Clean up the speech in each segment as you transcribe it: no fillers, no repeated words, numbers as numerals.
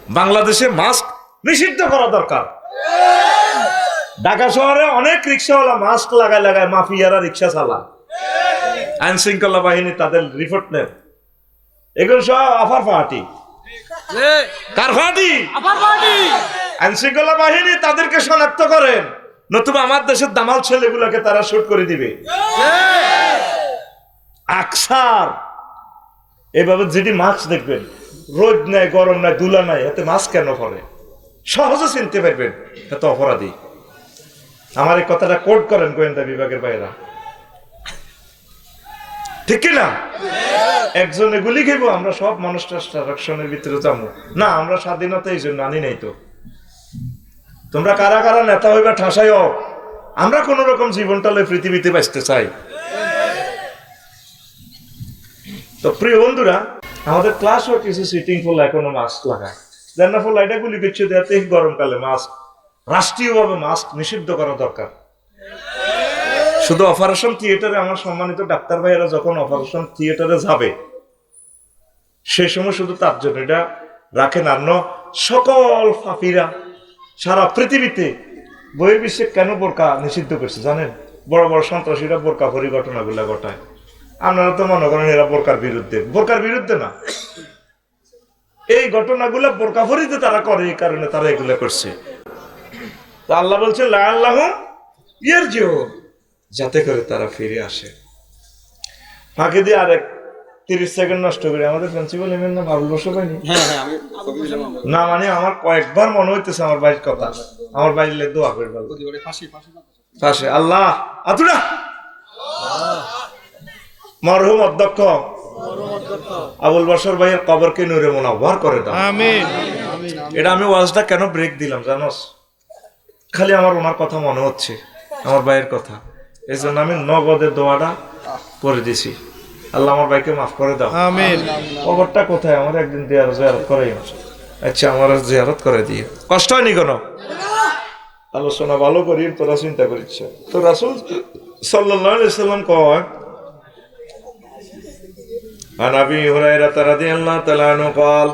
বাংলাদেশে মাস্ক নিষিদ্ধ করা দরকার। ঢাকা শহরে অনেক রিক্সাওয়ালা মাস্ক লাগায় লাগায় মাফিয়ারা রিক্সা চালা, আইন শৃঙ্খলা বাহিনী তাদের রিপোর্ট নেন, এগুলো সব আফার পার্টি। কার পার্টি? আইন শৃঙ্খলা বাহিনী তাদেরকে শনাক্ত করেন, নতুবা আমার দেশের দামাল ছেলেগুলোকে তারা শুট করে দিবে। আকসার এভাবে যেটি মাস্ক দেখবেন, রোদ নাই, গরম নাই, দুলা নাই, এতে মাস্ক কেন পরে? সহজে চিনতে পারবেন এত অপরাধী। আমার এই কথাটা কোট করেন গোয়েন্দা বিভাগের বাইরা, ঠিক কিনা? একজনে গুলি খেবো, আমরা সব মানুষ ট্রান্সট্রাকশনের ভিতরে যাবো না? আমরা স্বাধীনতা এই জন্য আনি নাই তো। তোমরা কারা কারা নেতা হইবা ঠাসাই হোক, আমরা কোন রকম জীবনটা পৃথিবীতে বাঁচতে চাই। তো প্রিয় বন্ধুরা, আমাদের ক্লাসও কিছু সিটিং ফুল এখনো মাস্ক লাগায়, যেন ফুল এটা গুলি দিচ্ছে দেওয়াতে গরমকালে মাস্ক, রাষ্ট্রীয়ভাবে মাস্ক নিষিদ্ধ করা দরকার। শুধু অপারেশন থিয়েটারে, আমার সম্মানিত ডাক্তার ভাইয়েরা যখন অপারেশন থিয়েটারে যাবে সেই সময় শুধু তার জন্য এটা রাখেন। আর সকল ফাফিরা সারা পৃথিবীতে বহির্বিশ্বে কেন বোরকা নিষিদ্ধ করছে জানেন? বড় বড় সন্ত্রাসীরা বোরকা ভরি ঘটনাগুলা ঘটায়। আপনারা তো মনে করেন এরা বোরকার বিরুদ্ধে, বোরকার বিরুদ্ধে না, এই ঘটনাগুলা বোরকা ভরিতে তারা করে, এই কারণে তারা এগুলা করছে। আল্লাহ বলছে লাআল্লাহুম ইয়ারজিউন, যাতে করে তারা ফিরে আসে। ফাঁকি দিয়ে আরেক 30 সেকেন্ড নষ্ট করে আমাদের প্রিন্সিপাল এমএন না বাবুল বসে পাইনি না, মানে আমার কয়েকবার মনে হইতেছে আমার ভাইয়ের কথা, আমার ভাইলে দোয়া করে ফাঁসি। আল্লাহ আতুরা মরহুম অধ্যক্ষ আবুল বশর ভাইয়ের কবরকে নূরে মুনাওয়ার করে দাও, আমিন। এটা আমি ওয়াজটা কেন ব্রেক দিলাম জানোস? খালি আমার ওনার কথা মনে হচ্ছে, আমার ভাইয়ের কথা, এই জন্য আমি নগদের দোয়াটা করে দিছি। আল্লাহ আমার ভাইকে মাফ করে দাও, আমিন। কবরটা কোথায়? আমার একদিন জিয়ারত করাই। আচ্ছা, আমার জিয়ারত করে দিয়ে কষ্ট হয়নি কোনো? আলোচনা ভালো করি, তোরা চিন্তা করিস। তো রাসূল সাল্লাল্লাহু আলাইহি সাল্লাম কয়, عن أبي هريرة رضي الله تعالى عنه قال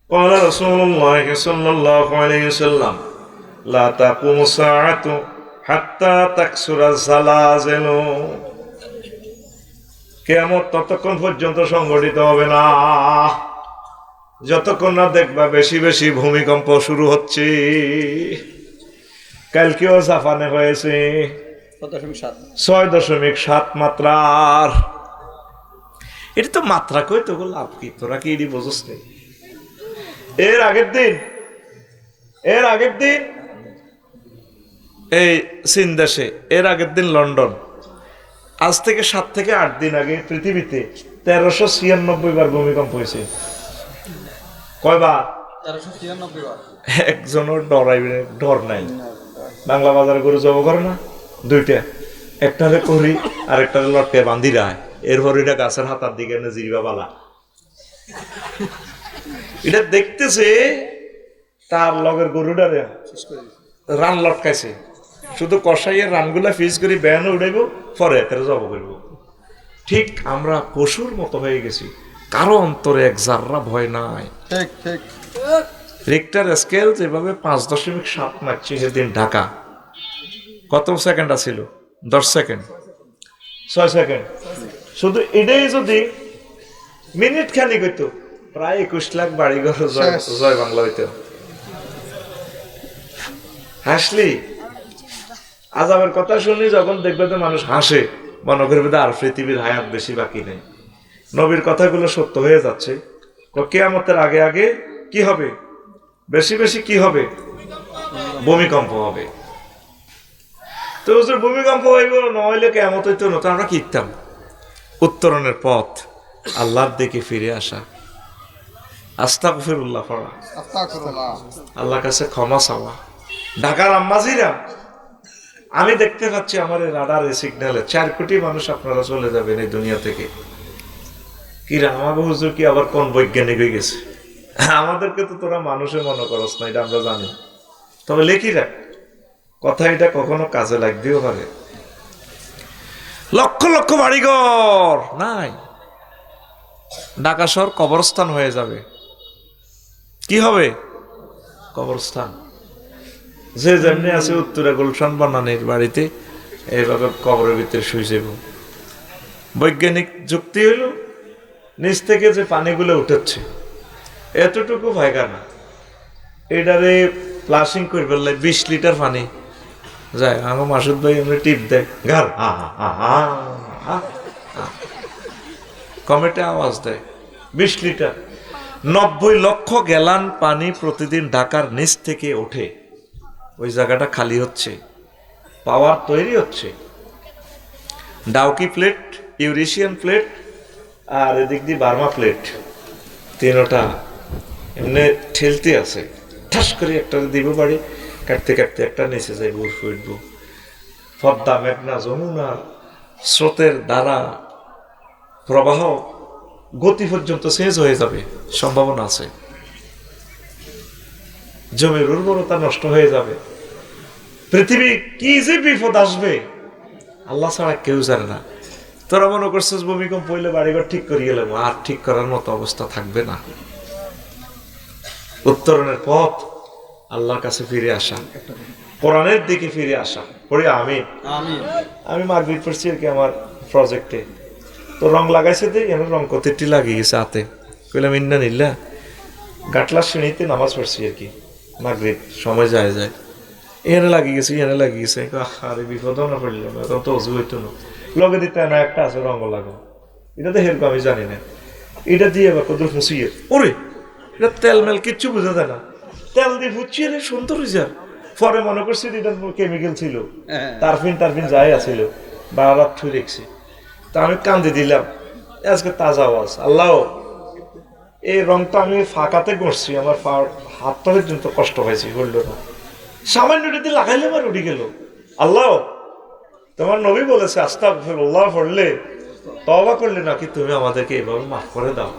قال رسول الله صلى الله عليه وسلم لا تقوم الساعة حتى تكسر الزلازل। কিয়ামত ততক্ষণ পর্যন্ত সংঘটিত হবে না যতক্ষণ না দেখবা বেশি বেশি ভূমিকম্প শুরু হচ্ছে। কালকেও জাপানে হয়েছে 6.7 মাত্রার। এটা তো মাত্রা কই, তো লাভ কি? তোরা কি এটি বোঝস নেই? এর আগের দিন এই চীন দেশে, এর আগের দিন লন্ডন। আজ থেকে 7 থেকে 8 দিন আগে পৃথিবীতে 1396 বার ভূমিকম্প হয়েছে। কয়বার? 1396 বার। একজনের ডর নাই। বাংলা বাজারে গরু জব করে না, দুইটা, একটারে করি আর একটারে লটকে বান্ধি রায়, এরপর এটা গাছের হাতার দিকে জিরিবা বালা। এটা দেখতেছে তার লগের গরুটারে রান লটকাইছে, শুধু কষাইয়ের রানগুলা ফিজ করে ব্যানে উড়াইব, পরে এতে জব করব। ঠিক আমরা পশুর মতো হয়ে গেছি, কারো অন্তরে এক জাররা ভয় নাই। ঠিক ঠিক। রিক্টার স্কেল যেভাবে 5.7 মারছে সেদিন ঢাকা, কত সেকেন্ড আছিল? 10 সেকেন্ড, 6 সেকেন্ড। শুধু এটাই যদি মিনিট খানিক হইতো, প্রায় 21 লাখ বাড়িঘর জয় বাংলা হইতো। হাসলি? আজাবের কথা শুনি যখন দেখবে তো মানুষ হাসে, মনে করবে আর পৃথিবীর হায়াত বেশি বাকি নেই। নবীর কথাগুলো সত্য হয়ে যাচ্ছে। কিয়ামতের আগে আগে কি হবে? বেশি বেশি কি হবে? ভূমিকম্প হবে। তো ভূমিকম্প হইব, নইলে কিয়ামত হইতো না, তো আমরা কি করতাম? উত্তরণের পথ আল্লাহর দিকে ফিরে আসা, আস্তাগফিরুল্লাহ পড়া, আল্লাহর কাছে ক্ষমা চাওয়া। ঢাকার আম্মাজিরা, আমি দেখতে পাচ্ছি আমার রাডার সিগন্যালে 4 কোটি মানুষ আপনারা চলে যাবেন এই দুনিয়া থেকে। কি আমাকে হুজুর কি আবার কোন বৈজ্ঞানিক হয়ে গেছে? আমাদেরকে তো তোরা মানুষে মনে করস না, এটা আমরা জানি। তবে লেখি রাখ কথা, এটা কখনো কাজে লাগতেও পারে। লক্ষ লক্ষ বাড়িঘর নাই, ঢাকা শহর কবরস্থান হয়ে যাবে। কি হবে? কবরস্থান। যে যেমনি আছে উত্তরা গুলশান বানানির বাড়িতে এইভাবে কবরের ভিতরে শুয়ে যাব। বৈজ্ঞানিক যুক্তি হইল নিচ থেকে যে পানিগুলো উঠেছে এতটুকু ভাইগা না, এটারে ফ্লাশিং করে ফেললে 20 লিটার পানি যায়। আমার মাসুদ ভাই এমনি টিপ দেয়, ঘর কমেটে আওয়াজ দেয়। 20 লিটার 90 লক্ষ গ্যালান পানি প্রতিদিন ঢাকার নিচ থেকে ওঠে। ওই জায়গাটা খালি হচ্ছে, পাওয়ার তৈরি হচ্ছে। ডাউকি প্লেট, ইউরেশিয়ান প্লেট আর এদিক দিয়ে বার্মা প্লেট, তিনটা এমনি ঠেলতে আছে। ঠাস করে একটা দিব বাড়ি, কাটতে কাটতে একটা নিচে যাই, উঠবো উঠবো। পদ্মা, মেঘনা, যমুনা স্রোতের দ্বারা প্রবাহ গতি পর্যন্ত চেঞ্জ হয়ে যাবে, সম্ভাবনা আছে। জমির উর্বরতা নষ্ট হয়ে যাবে। পৃথিবী কি যে বিপদ আসবে আল্লাহ ছাড়া কেউ জানে না। তোরা মনে করছিস ভূমিকম্প হইলে বাড়িঘর ঠিক করে গেলাম, আর ঠিক করার মতো অবস্থা থাকবে না। উত্তরণের পথ আল্লাহর কাছে ফিরে আসা, কোরআনের দিকে ফিরে আসা। পড়ি আমি মাগরিব পড়ছি আর কি আমার প্রজেক্টে। তো রং লাগাইছে দেই, এখানে রং কতিটি লাগিয়ে গেছে হাতে। কইলাম ইন্না নিল্লা, গাটলার শ্রেণীতে নামাজ পড়ছি আর কি, মাগরিব সময় যায় এখানে লাগিয়ে গেছে, এখানে লাগিয়ে গেছে। আরে বিপদ না পড়লাম, এখন তো অজু হইতো না। লগে দিতে না একটা আছে রঙ লাগানো, এটা তো হেরকম আমি জানি না। এটা দিয়ে আবার কত ফুসিয়ে, ওরে এটা তেল মেল কিচ্ছু বোঝা যায় না, তেল দিয়ে ফুচিয়ে রে সুন্দর হয়েছে। পরে মনে করছি এটা কেমিক্যাল ছিল, টারফিন যাই আছিল, বারা রাত থুই রেখছি। তা আমি কান্দে দিলাম, আজকে তাজা আওয়াজ। আল্লাহ, এই রংটা আমি ফাঁকাতে করছি, আমার হাত পা পর্যন্ত কষ্ট হয়েছে, হইল না। সামান্য এটাতে লাগাইলে আমার উঠে গেল। আল্লাহ, তোমার নবী বলেছে আস্তাগফিরুল্লাহ পড়লে, তওবা করলে নাকি তুমি আমাদেরকে এভাবে মাফ করে দাও।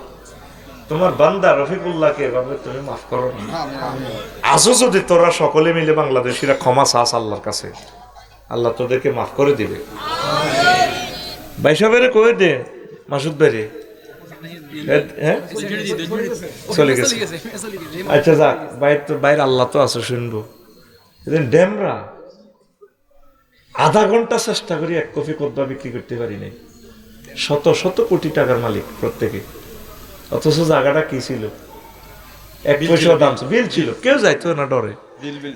তোমার বান্দা রফিকুল্লাহকে এভাবে তুমি মাফ করো না। আজও যদি তোরা সকলে মিলে বাংলাদেশিরা ক্ষমা চাস আল্লাহর কাছে, আল্লাহ তোদেরকে মাফ করে দিবে। বাইশা বেড়ে কয়ে দে মাসুদ বেড়ে, হ্যাঁ চলে গেছে। আচ্ছা যাক, বাইরে আল্লাহ তো আছে, শুনবো। ড্যামরা আধা ঘন্টা চেষ্টা করি 1 কপি কদ্দা বিক্রি করতে পারি নাই। শত শত কোটি টাকার মালিক প্রত্যেকে, অথচ জায়গাটা কি ছিল, 1 পয়সা দাম বিল ছিল, কেউ যাইতো না ডরে।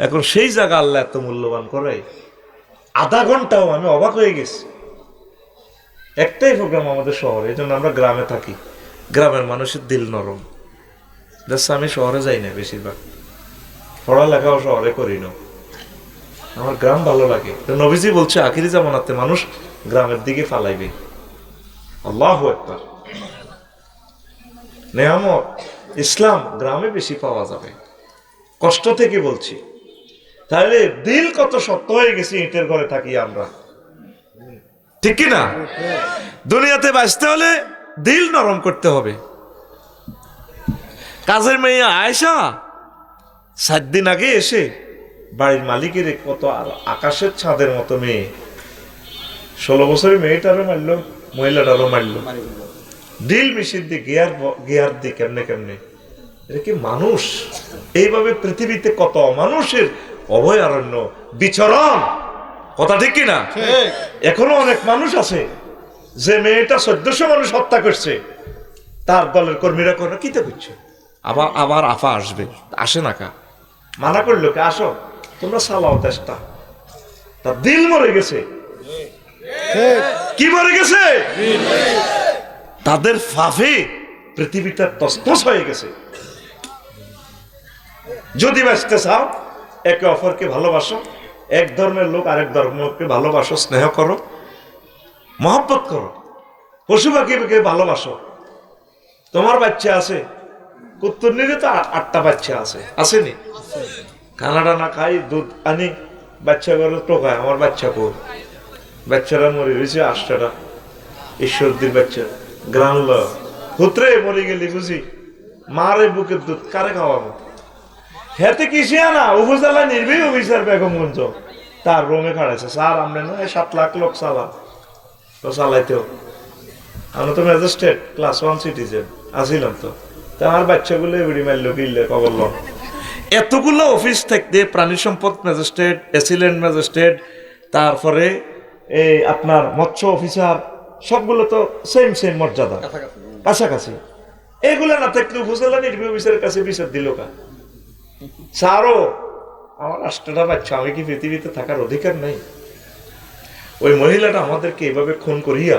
এখন সেই জায়গা আল্লাহ এত মূল্যবান করে, আধা ঘন্টাও আমি অবাক হয়ে গেছি। একটাই প্রোগ্রাম আমাদের শহরে, এই জন্য আমরা গ্রামে থাকি, গ্রামের মানুষের দিল নরম। আমি শহরে যাই না বেশিরভাগ, পড়ালেখাও শহরে করি না, আমার গ্রাম ভালো লাগে। নবীজি বলছে আখিরি জামানাতে মানুষ গ্রামের দিকে ফালাইবে। আল্লাহু আকবার। নেয়ামত ইসলাম গ্রামে বেশি পাওয়া যাবে, কষ্ট থেকে বলছি। তাহলে দিল কত শক্ত হয়ে গেছে, ইটের ঘরে থাকি আমরা, ঠিক কি না? দুনিয়াতে বাঁচতে হলে দিল নরম করতে হবে। কাজের মেয়ে আয়েশা 7 দিন আগে এসে বাড়ির মালিকের কত আকাশের ছাদের মতো মেয়ে, 16 বছরের মেয়েটারও মারলো, মহিলাটারও মারলো, দিল মিশিয়ে দিয়ে গিয়ার দিয়ে কেমনে কেমনে। এটা কি মানুষ? এইভাবে পৃথিবীতে কত মানুষের অভয়ারণ্য বিচরণ, কথা ঠিক কিনা? এখনো অনেক মানুষ আছে যে মেয়েটা 1400 মানুষ হত্যা করছে, তার দলের কর্মীরা করে কি তো করছে, আবার আফা আসবে, আসে না কা, মানা করলো কে, আসো তোমরা চালাও চেষ্টা। তার দিল মরে গেছে। কি মরে গেছে? তাদের ফাফে পৃথিবীটা তছনছ হয়ে গেছে। যদি বাঁচতে চাও, একে অপরকে ভালোবাসো, এক ধর্মের লোক আরেক ধর্মকে ভালোবাসো, স্নেহ করো, মহব্বত করো, পশু পাখিকে ভালোবাসো। তোমার বাচ্চা আছে, কুত্তুর নিলে তো 8টা বাচ্চা আছে, আসেনি? কানাডা না খাই, দুধ আনি, বাচ্চা করে টোকায়, আমার বাচ্চা কর, বাচ্চারা মরে রয়েছে 8টা, ঈশ্বরদীর বাচ্চা, গ্রাম হুতরে মরে গেলি বুঝি, মারে বুকের দুধ কারে খাওয়াবো? হেতে কিসে আনা উপজেলা নির্বাহী অফিসার বেগমগঞ্জ তার রোমে খাড়াইছে, স্যার আমরা না 7 লাখ লোক চালাইতেও, আমরা তো ম্যাজিস্ট্রেট ক্লাস 1 সিটিজেন আসিলাম, তো তা আমার বাচ্চাগুলো এবিডি মারলো কিনলে কবল। এতগুলো অফিস থাকতে প্রাণী সম্পদ ম্যাজিস্ট্রেট, অ্যাসিলেন্ট ম্যাজিস্ট্রেট, তারপরে এই আপনার মৎস্য অফিসার, সবগুলো তো সেম সেম মর্যাদা, কাছাকাছি। এগুলো না থাকলে উপজেলা নির্বাহী অফিসারের কাছে বিচার দিল কা স্যারও আমার 8টা বাচ্চা, আমি কি পৃথিবীতে থাকার অধিকার নেই? ওই মহিলাটা আমাদেরকে এভাবে খুন করিয়া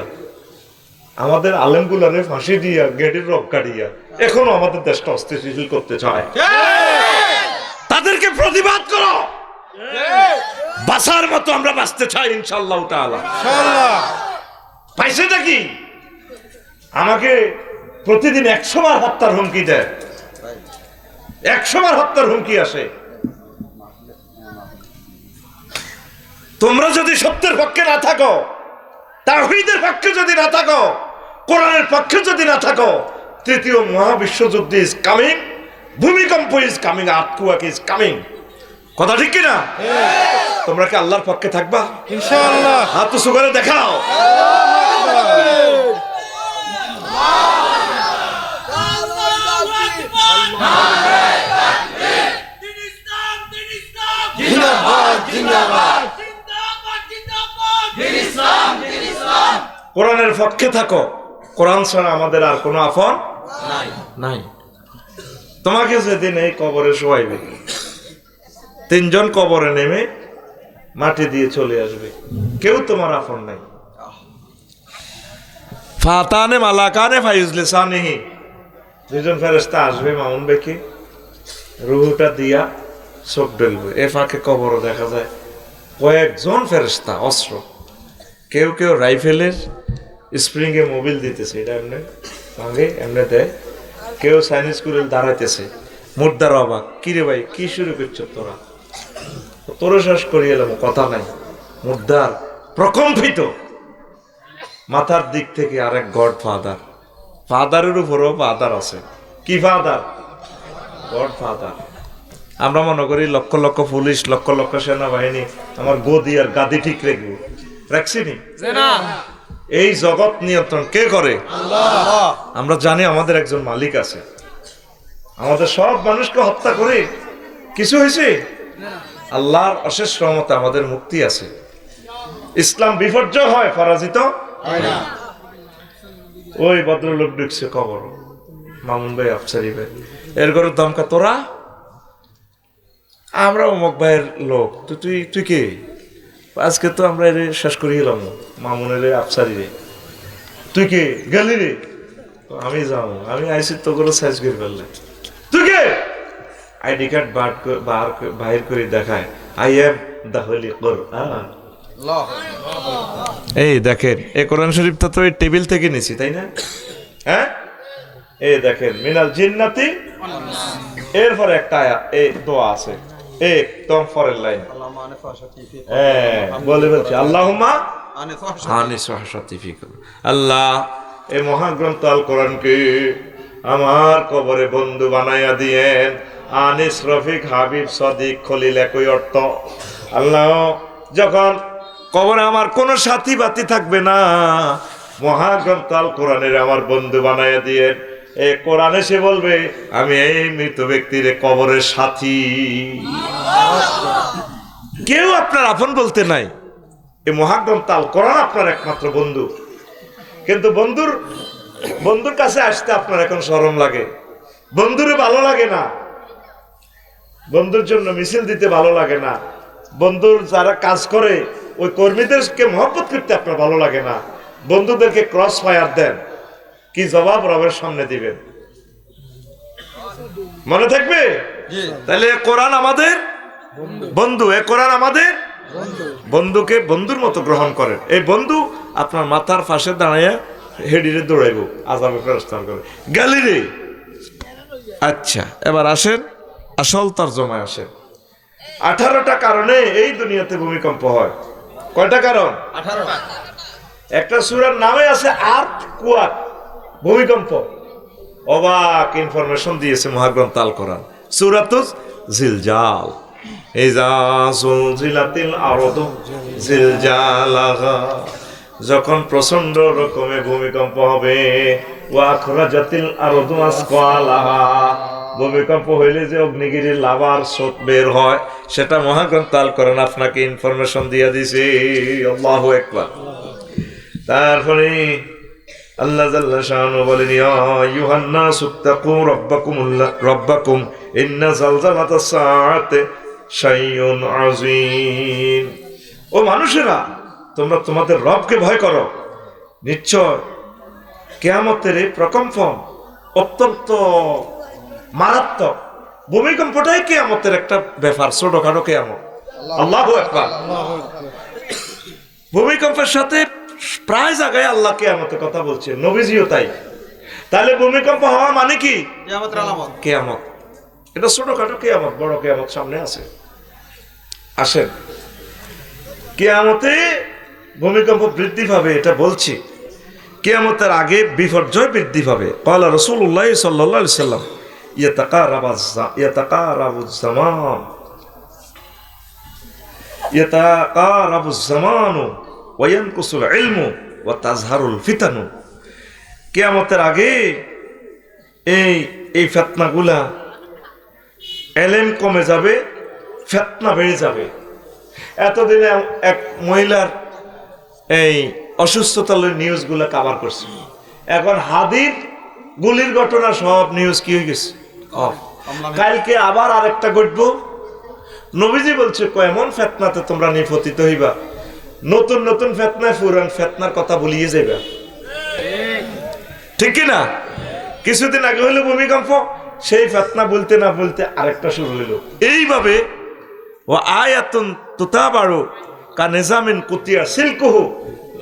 আমাদের আলেমগুলারে ফাঁসি দিয়া গেটের রক কাটিয়া এখনো আমাদের দেশটা অস্থিতিশীল করতে চায়। তাদেরকে প্রতিবাদ করো, বাঁচার মতো আমরা বাঁচতে চাই ইনশাআল্লাহ তাআলা। পাইছেটা কি? আমাকে প্রতিদিন 100 বার হত্যার হুমকি দেয়, 100 বার হত্যার হুমকি আসে। তোমরা যদি সত্যের পক্ষে না থাকো, তাওহীদের পক্ষে যদি না থাকো, কোরআনের পক্ষে যদি না থাকো, তৃতীয় মহাবিশ্বযুদ্ধ ইজ কামিং, ভূমিকম্প is coming, earthquake is coming. কথা ঠিক কি না? তোমরা কি আল্লাহর পক্ষে থাকবা ইনশাআল্লাহ? হাত উঁচু করে দেখাও। কোরআনের পক্ষে থাকো, কোরআন ছাড়া আমাদের আর কোনো আপন নাই। তোমাকে যেদিন এই কবরে শোয়াইবে, 3 জন কবরে নেমে মাটি দিয়ে চলে আসবে, কেউ তোমার আপন নাই। ফাতানে মালাকানে ফাইজলে সানিহি, 2 জন ফেরেশতা আসবে মামুন বেকে, রুহুটা দিয়া চোখ ডলবে। এ ফাঁকে কবরও দেখা যায় কয়েকজন ফেরেশতা অস্ত্র, কেউ কেউ রাইফেলের স্প্রিং এ মোবিল দিতেছে, এটা এমনি ভাঙে এমনি দেয়, কেউ চাইনিজ কুড়িল দাঁড়াইতেছে। মুর্দার অবাক, কিরে ভাই কি শুরু করছো তোরা? তোর শ্বাস করিয়ে এলাম, কথা নাই। মুর্দার প্রকম্পিত, মাথার দিক থেকে আরেক গড ফাদার, ফাদারের উপরও ফাদার আছে। কি ফাদার? God father. আমরা মনে করি লক্ষ লক্ষ পুলিশ, লক্ষ লক্ষ সেনাবাহিনী আমার গদি আর গাদি ঠিক রাখবো, রাখছিনি? এই জগৎ নিয়ন্ত্রণ কে করে? আল্লাহ। আমরা জানি আমাদের একজন মালিক আছে। আমাদের সব মানুষকে হত্যা করে কিছু হয়েছে? আল্লাহর অশেষ রহমতে আমাদের মুক্তি আছে। ইসলাম বিপর্যয় হয়, পরাজিত হয় না। ওই ভদ্রলোক ঢুকছে কবর, মামুন ভাই, আফসারি ভাই, এর ঘরে দমকা, তোরা? আমরা অমুক ভাইয়ের লোক। তো তুই কে? আজকে তো আমরা এর শেষ করে এলাম, মামুনের আফসারি রে। তুই কে? গেলি রে? আমি যাবো, আমি আইসি তো করে সাইজ করে ফেললে। তুই কে? আইডি কার্ড বাহির করে দেখায়, আই এম দা হোলি কোরআন। এই দেখেন, এই কোরআন শরীফটা তো এই টেবিল থেকে নিছি, তাই না? হ্যাঁ, এই দেখেন, মিনাল জিন্নাতি, এরপরে একটা এই দোয়া আছে একদম পরের লাইন, হ্যাঁ বলে বলছে, আল্লাহুম্মা আনিস ওয়াহশাতি ফিকুম। আল্লাহ এই মহাগ্রন্থ আল কোরআনকে আমার কবরে বন্ধু বানাইয়া দিয়েন। আনিস, রফিক, হাবিব, সদিক, খলিল একই অর্থ। আল্লাহ যখন কবরে আমার কোনো সাথী বাতি থাকবে না, মহাগ্রন্থ আল কোরআনের আমার বন্ধু বানাইয়া দিয়েন। এই কোরআন এসে বলবে, আমি এই মৃত ব্যক্তির কবরের সাথী। কেউ আপনার আপন বলতে নাই, এই মহাগ্রন্থ আল কোরআন আপনার একমাত্র বন্ধু। কিন্তু বন্ধুর কাছে আসতে আপনার এখন শরম লাগে, বন্ধুরে ভালো লাগে না, বন্ধুর জন্য মিছিল দিতে ভালো লাগে না, বন্ধুর যারা কাজ করে ওই কর্মীদেরকে মহব্বত করতে আপনার ভালো লাগে না, বন্ধুদেরকে ক্রস ফায়ার দেন, কি জবাব রবের সামনে দিবেন? মনে থাকবে? তাহলে কোরআন আমাদের বন্ধু, এ কোরআন আমাদের বন্ধুকে বন্ধুর মতো গ্রহণ করেন। এই বন্ধু আপনার মাথার পাশে দাঁড়াইয়া হেডিরে দৌড়াইব, আযাবে ফেরেশতার করে গালি রে। আচ্ছা, এবার আসেন আসল তরজমায় আসেন। 18টা কারণে এই দুনিয়াতে ভূমিকম্প হয়। কয়টা কারণ? 18টা। একটা সূরার নামে আছে আর্থকুয়েক, ভূমিকম্প। অবাক ইনফরমেশন দিয়েছে মহাগ্রন্থ আল কোরআন। সূরাতুজ জিলজাল, ইযা যুলজিলাতিল আরদু জিলজালাহা, যখন প্রচন্ড রকমের ভূমিকম্প হবে, ওয়া আখরাজাতিল আরদু আসকালাহা, ভূমিকম্প হইলে যে অগ্নিগিরির লাভার স্রোত বের হয় সেটা মহাগ্রন্থ আল কোরআন আপনাকে ইনফরমেশন দিয়ে দিছে। আল্লাহু আকবার। তারপরে আল্লাহ জাল্লা শাআনু বলেন, ইয়া আইয়ুহান নাসু তাকু রাব্বাকুম ইন্না জালজালাতাস সাআতি শাইউন আযীম। ও মানুষেরা, তোমরা তোমাদের রবকে ভয় করো, নিশ্চয় কিয়ামতের এই প্রকম্পন অত্যন্ত মারাত্মক। ভূমিকম্পটাই কিয়ামতের একটা ব্যাপার, ছোটখাটো কিয়ামত। আল্লাহু আকবার। ভূমিকম্পের সাথে প্রায় জায়গায় আল্লাহ কিয়ামতের কথা বলছেন, নবীজিও তাই। তাহলে ভূমিকম্প হওয়া মানে কি? কিয়ামতের আলামত। কিয়ামত এটা ছোটখাটো কিয়ামত, বড় কিয়ামত সামনে আছে। আসেন, কিয়ামতে ভূমিকম্প বৃদ্ধি পাবে এটা বলছি। কিয়ামতের আগে বিপর্যয় বৃদ্ধি পাবে। ক্বালা রাসূলুল্লাহ সাল্লাল্লাহু আলাইহি ওয়াসাল্লাম, ইয়াতাকারাবুজ জামানু ওয়া ইয়ানকুসুল ইলমু ওয়া তাজহারুল ফিতানু। কিয়ামতের আগে এই ফিতনাগুলা, ইলম কমে যাবে, ফিতনা বেড়ে যাবে। এতদিনে এক মহিলার এই অসুস্থতার নিউজগুলো কভার করছে, এখন হাদির গুলির ঘটনা সব নিউজ কি হয়ে গেছে অফ। কালকে আবার আরেকটা ঘটবো। নবীজি বলছে, এমন ফিতনাতে তোমরা নিপতিত হইবা, নতুন নতুন ফিতনায় পুরান ফিতনার কথা ভুলিয়ে যাইবা। ঠিক কি না? কিছুদিন আগে হইলো ভূমিকম্প, সেই ফিতনা বলতে না বলতে আরেকটা শুরু হইলো। এইভাবে ও আয়াতুন তুতাবারু কা নিজামিন কুতিয়া সিলকুহু,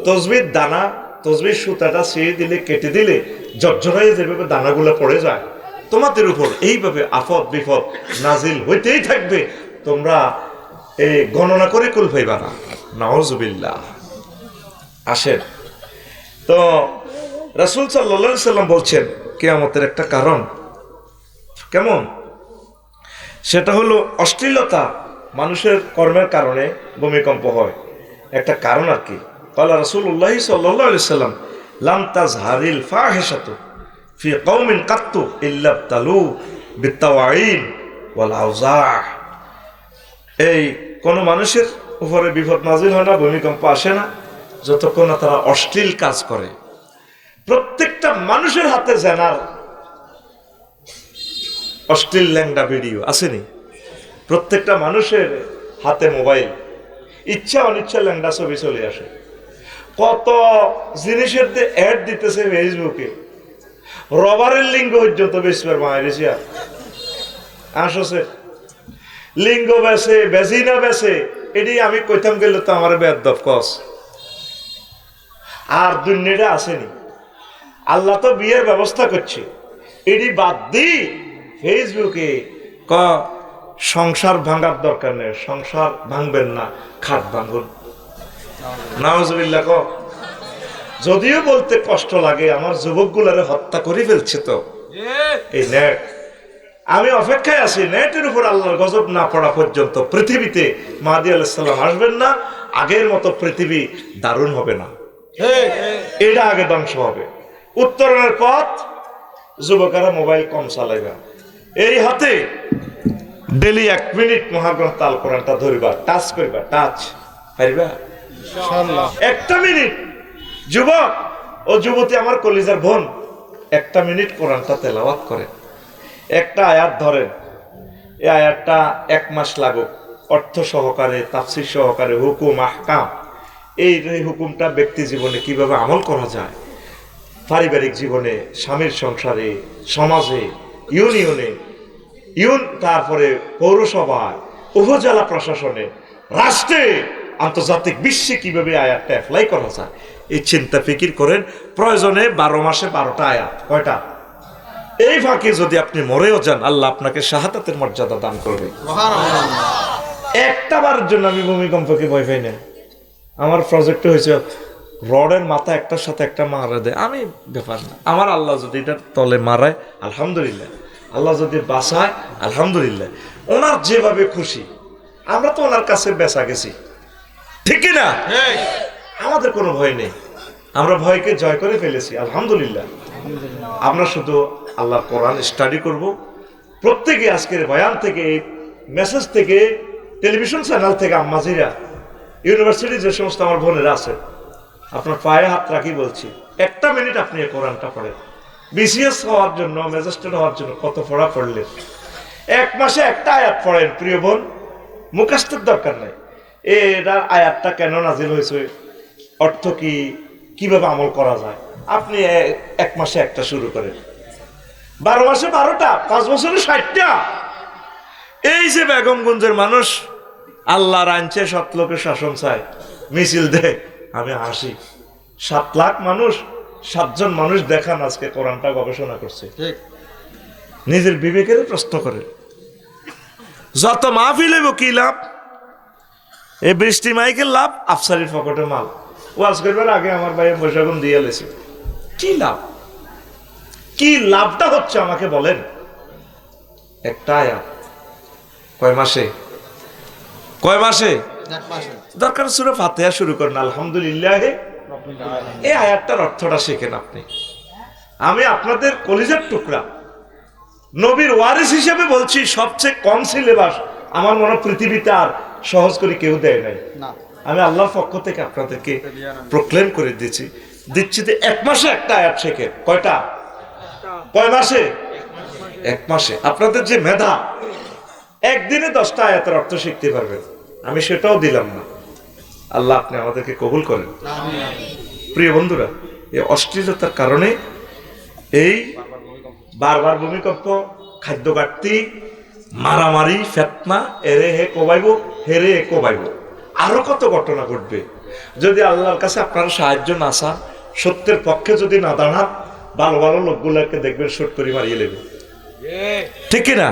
তসবির দানা, তসবির সুতাটা ছিঁড়ে দিলে, কেটে দিলে ঝরঝরাইয়ে যেভাবে দানাগুলো পড়ে যায়, তোমাদের উপর এইভাবে আফত বিপদ নাজিল হইতেই থাকবে, তোমরা এই গণনা করে কুল পাইবা না। নাউজুবিল্লাহ। আসেন, তো রাসূল সাল্লাল্লাহু আলাইহি সাল্লাম বলছেন কিয়ামতের একটা কারণ কেমন, সেটা হলো অশ্লীলতা। মানুষের কর্মের কারণে ভূমিকম্প হয়, একটা কারণ আর কি। ক্বালা রাসূলুল্লাহ সাল্লাল্লাহু আলাইহি সাল্লাম, লাম তাজহারিল ফাহিশাতু ফি কওমিন কাত্তু ইল্লা তালু বিতাওয়াইন ওয়াল আওজা। এই কোন মানুষের উপরে বিপদ নাজিল হয় না, ভূমিকম্প আসে না, যতক্ষণ না তারা অশ্লীল কাজ করে। প্রত্যেকটা মানুষের হাতে জেনার অশ্লীল ল্যাংডা ভিডিও আসেনি? প্রত্যেকটা মানুষের হাতে মোবাইল, ইচ্ছা অনিচ্ছা ল্যাংডা ছবি চলে আসে। কত জিনিসের অ্যাড দিতেছে ফেসবুকে, রবারের লিঙ্গ পর্যন্ত বেশবার মায়েরিয়া আসছে, লিঙ্গ বেছে, বেজিনা বেছে। এটি আমি কইতাম গেলে তো আমার বেদব কস। আর দুনিয়াটা আসেনি, আল্লাহ তো বিয়ের ব্যবস্থা করছে, এটি বাদ দি ফেসবুকে ক সংসার ভাঙার দরকার নেই, সংসার ভাঙবেন না, খাট ভাঙুন। নাউজুবিল্লাহ। ক যদিও বলতে কষ্ট লাগে, আমার যুবকগুলারে হত্যা করে ফেলছে তো এই নেট। আমি অপেক্ষায় আছি নেটের উপর আল্লাহর গজব না পড়া পর্যন্ত পৃথিবীতে মাহদী আলাইহিস সালাম আসবেন না। আগের মতো পৃথিবী দারুণ হবে না, এটা আগে ধ্বংস হবে। উত্তরণের পথ, যুবকেরা মোবাইল কম চালাইবা, এই হাতে ডেলি 1 মিনিট মহাগ্রন্থ আল কোরআনটা ধরিবা, টাচ করবা, টাচ পারবা ইনশাআল্লাহ। 1টা মিনিট। যুবক ও যুবতী আমার কলিজার বোন, 1টা মিনিট কোরআনটা তেলাওয়াত করে, একটা আয়াত ধরেন, এই আয়াতটা 1 মাস লাগুক, অর্থ সহকারে, তাফসীর সহকারে, হুকুম আহকাম, এই হুকুমটা ব্যক্তি জীবনে কিভাবে আমল করা যায়, পারিবারিক জীবনে, স্বামীর সংসারে, সমাজে, ইউনিয়নে, তারপরে পৌরসভায়, উপজেলা প্রশাসনে, রাষ্ট্রে, আন্তর্জাতিক বিশ্বে কিভাবে আয়াতটা অ্যাপ্লাই করা যায়, এই চিন্তা ফিকির করেন। প্রয়োজনে 12 মাসে 12টা আয়াত। কয়টা? এই ফাঁকে যদি আপনি মরেও যান, আল্লাহ আপনাকে শাহাদাতের মর্যাদা দান করবে। একটা বারের জন্য আমি ভূমিকম্পকে ভয় পাই না। আমার প্রজেক্ট হয়েছে রডের মাথা একটার সাথে একটা মারা দেয়, আমি ব্যাপার না আমার। আল্লাহ যদি এটা তলে মারায় আলহামদুলিল্লাহ, আল্লাহ যদি বাঁচায় আলহামদুলিল্লাহ, ওনার যেভাবে খুশি। আমরা তো ওনার কাছে বেচা গেছি, ঠিক কি না? আমাদের কোনো ভয় নেই, আমরা ভয়কে জয় করে ফেলেছি আলহামদুলিল্লাহ। আমরা শুধু আল্লাহর কোরআন স্টাডি করব। প্রত্যেকে আজকের বয়ান থেকে, মেসেজ থেকে, টেলিভিশন চ্যানেল থেকে, আম্মাজিরা, ইউনিভার্সিটি যে সমস্ত আমার বোনেরা আছে, আপনার পায়ে হাত রাখি বলছি, একটা মিনিট আপনি এই কোরআনটা পড়েন। বিসিএস হওয়ার জন্য, ম্যাজিস্ট্রেট হওয়ার জন্য কত পড়া পড়লেন, এক মাসে একটা আয়াত পড়েন প্রিয় বোন, মুখস্থের দরকার নাই। এটার আয়াতটা কেন নাজিল হয়েছে, অর্থ কি, কিভাবে আমল করা যায়, আপনি এক মাসে একটা শুরু করেন, 12 মাসে 12টা, 5 বছরে 60টা। এই যে বেগমগঞ্জের মানুষ আল্লাহর আইনছে, 7 লোকের শাসন চায়, মিছিল দেয়, আমি হাসি। 7 লাখ মানুষ, 7 জন মানুষ দেখান আজকে কোরআনটা গবেষণা করছে, নিজের বিবেকের প্রশ্ন করে। যত মাহফিল হইব কি লাভ? এই বৃষ্টি মাইকের লাভ, আফসারির পকেটে মাল। ওয়াজ করবার আগে আমার ভাই বৈশাগুন দিয়ে লেছে, কি লাভ? কি লাভটা হচ্ছে আমাকে বলেন? একটা আয়াত কয় মাসে, কয় মাসে? দরকার সূরা ফাতিহা শুরু করেন, আলহামদুলিল্লাহ, এই আয়াতটার অর্থটা শেখেন আপনি। আমি আপনাদের কলিজার টুকরা নবীর ওয়ারিস হিসেবে বলছি, সবচেয়ে কম সিলেবাস আমার মনে হয় পৃথিবীতে আর সহজ করে কেউ দেয় নাই। আমি আল্লাহর পক্ষ থেকে আপনাদেরকে প্রক্লেম করে দিচ্ছি যে 1 মাসে একটা আয়াত শেখেন। কয়টা? কয় মাসে? 1 মাসে। আপনাদের যে মেধা, একদিনে 10টা আয়াতের অর্থ শিখতে পারবেন, আমি সেটাও দিলাম না। আল্লাহ আপনি আমাদেরকে কবুল করেন। প্রিয় বন্ধুরা, এই অশ্লীলতার কারণে এই বারবার ভূমিকম্প, খাদ্য ঘাটতি, মারামারি, ফেতনা, এরে হে কোবাইব, হেরে হে কোবাইব, আরো কত ঘটনা ঘটবে। যদি আল্লাহর কাছে আপনারা সাহায্য না চান, সত্যের পক্ষে যদি না দাঁড়ান, ভালো ভালো লোকগুলোকে দেখবেন শোট করে মারিয়ে নেবে, ঠিক কিনা?